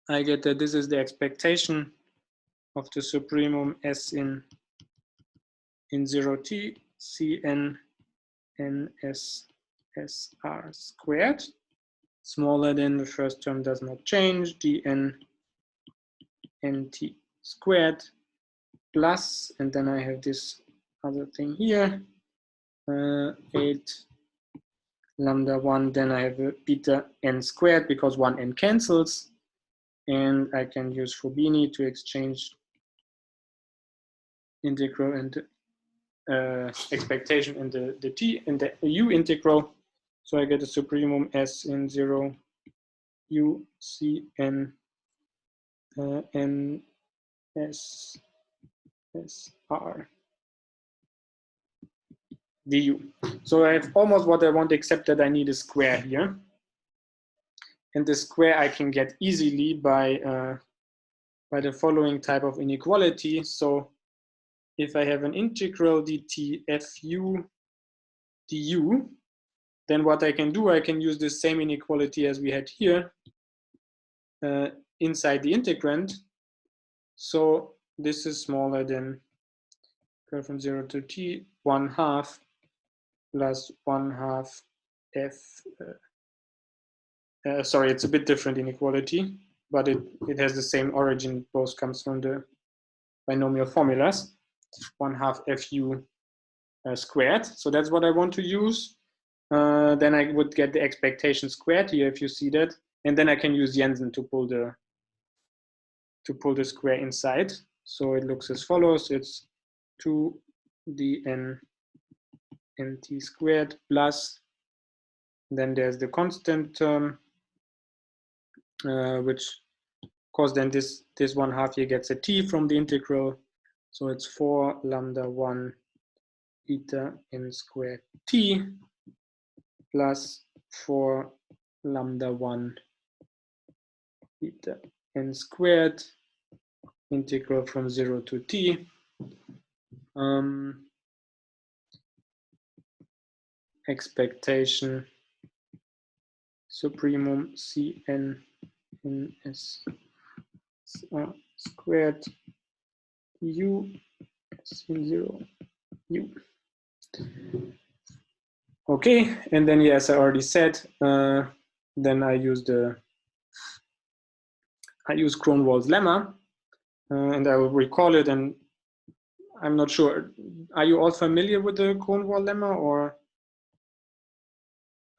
I get that this is the expectation of the supremum s in 0t Cn ns sr squared, smaller than the first term does not change, dn nt squared, plus, and then I have this other thing here, 8 lambda 1, then I have a beta n squared, because 1 n cancels, and I can use Fubini to exchange integral and expectation in the t and the u integral. So I get a supremum s in 0 u c n n s s r du. So I have almost what I want, except that I need a square here. And the square I can get easily by the following type of inequality. So if I have an integral dt fu du, then what I can do, I can use the same inequality as we had here inside the integrand. So this is smaller than, go from 0 to t, 1/2 plus 1/2 f. Sorry, it's a bit different inequality, but it has the same origin. Both comes from the binomial formulas. 1/2 fu squared. So that's what I want to use. Then I would get the expectation squared here, if you see that, and then I can use Jensen to pull the square inside. So it looks as follows: it's 2dn nt squared plus, then there's the constant term, which, of course, then this 1/2 here gets a t from the integral. So it's 4 lambda 1 beta n squared t plus 4 lambda 1 beta n squared integral from 0 to t. Expectation supremum Cn n s squared u s in 0 u. Okay, and then yes, I already said then I use Kronwall's lemma, and I will recall it. And I'm not sure. Are you all familiar with the Kronwall lemma, or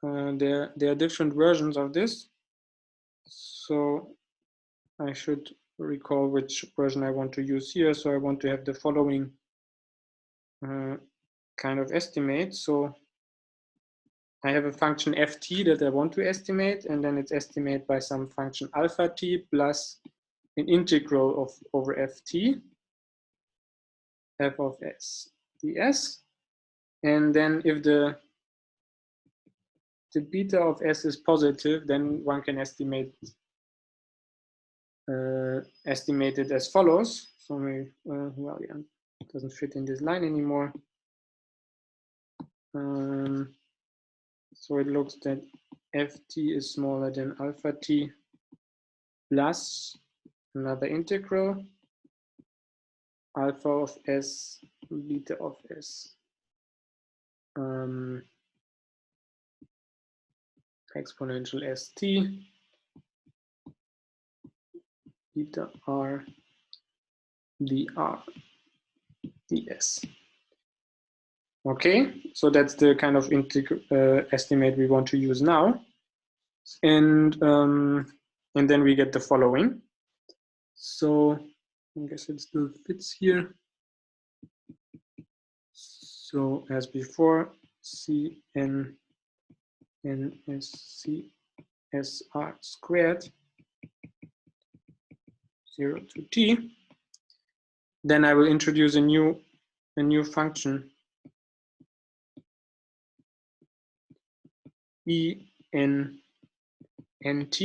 there are different versions of this? So I should recall which version I want to use here. So I want to have the following kind of estimate. So I have a function ft that I want to estimate, and then it's estimated by some function alpha t plus an integral over ft, f of s ds. And then if the beta of s is positive, then one can estimate it as follows. So maybe, well, yeah, it doesn't fit in this line anymore. So it looks that ft is smaller than alpha t plus another integral alpha of s beta of s exponential st beta r dr ds. Okay, so that's the kind of estimate we want to use now, and then we get the following. So I guess it still fits here. So as before, Cn nsc sr squared 0 to t. Then I will introduce a new function en nt,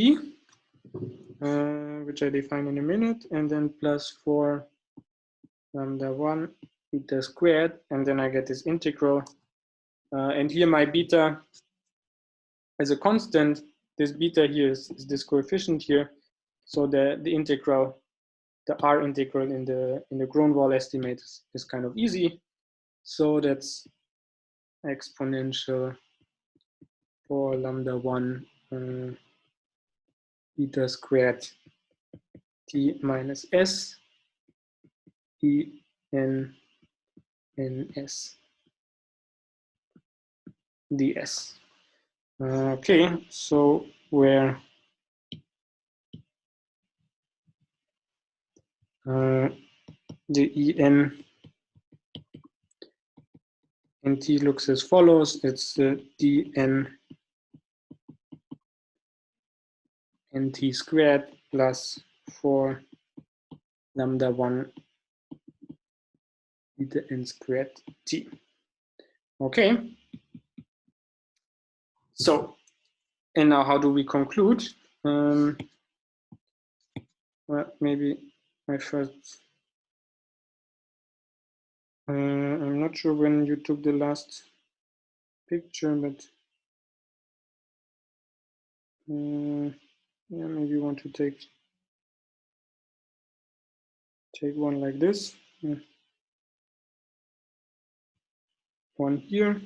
which I define in a minute, and then plus 4 lambda 1 beta squared, and then I get this integral. And here my beta as a constant. This beta here is this coefficient here. So the integral, the r integral in the Kronwall estimate is kind of easy. So that's exponential for lambda 1 beta squared t minus s e n ns ds. Okay, so where the en nt looks as follows. It's dn nt squared plus 4 lambda 1 beta n squared t. Okay. So, and now how do we conclude? Well, maybe I first. I'm not sure when you took the last picture, but yeah, maybe you want to take one like this. Yeah. One here,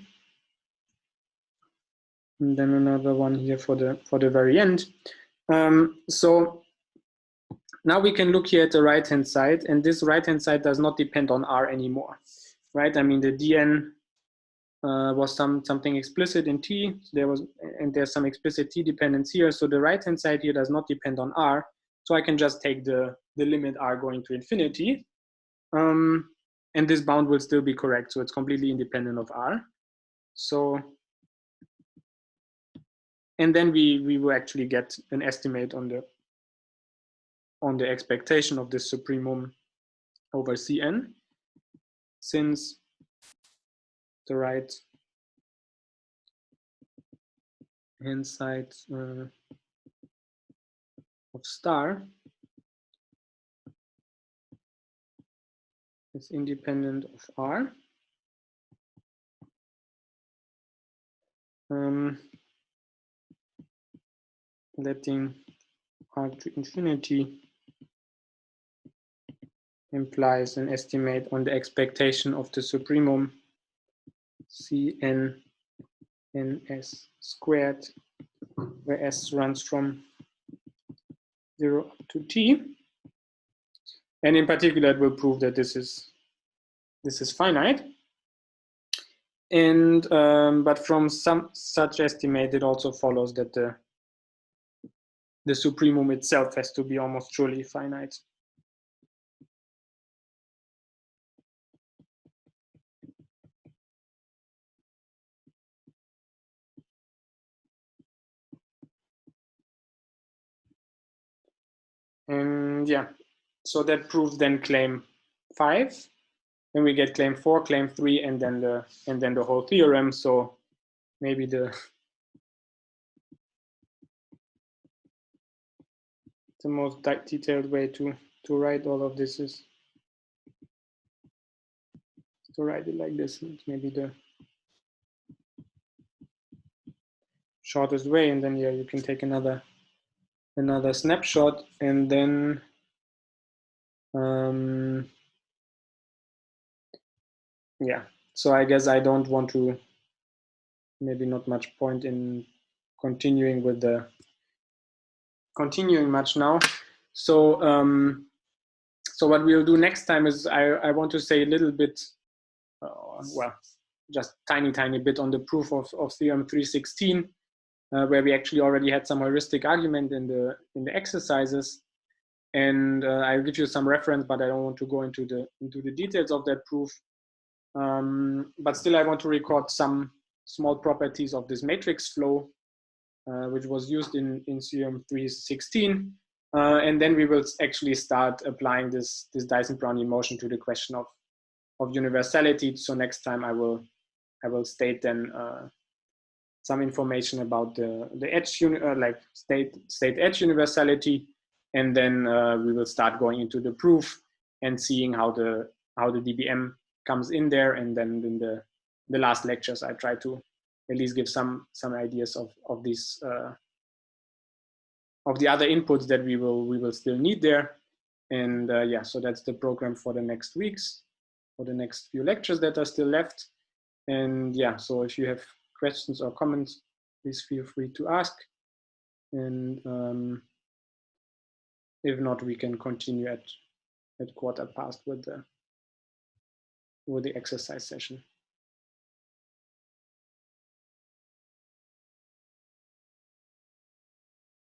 and then another one here for the very end. So now we can look here at the right hand side, and this right hand side does not depend on r anymore, right? I mean, the dn was something explicit in t. There's some explicit t dependence here. So the right hand side here does not depend on r. So I can just take the limit r going to infinity, and this bound will still be correct. So it's completely independent of r. So, and then we will actually get an estimate on the expectation of this supremum over Cn, since the right hand side of star is independent of r. Letting r to infinity implies an estimate on the expectation of the supremum Cn ns squared where S runs from 0 up to T. And in particular, it will prove that this is finite. And but from some such estimate, it also follows that the supremum itself has to be almost surely finite. And yeah, so that proves then claim 5. Then we get claim 4, claim 3, and then the whole theorem. So maybe the most detailed way to write all of this is to write it like this. It's maybe the shortest way, and then yeah, you can take another snapshot, and then yeah. So I guess I don't want to, maybe not much point in continuing much now. So so what we'll do next time is I want to say a little bit, well, just tiny bit on the proof of theorem 316, where we actually already had some heuristic argument in the exercises, and I'll give you some reference, but I don't want to go into the details of that proof. But still, I want to record some small properties of this matrix flow, which was used in theorem 316, and then we will actually start applying this Dyson-Brownian motion to the question of universality. So next time I will state then some information about the edge like state edge universality, and then we will start going into the proof and seeing how the DBM comes in there, and then in the last lectures I try to at least give some ideas of these of the other inputs that we will still need there. And yeah, so that's the program for the next weeks, for the next few lectures that are still left. And yeah, so if you have questions or comments, please feel free to ask. And if not, we can continue at 1/4 with the exercise session.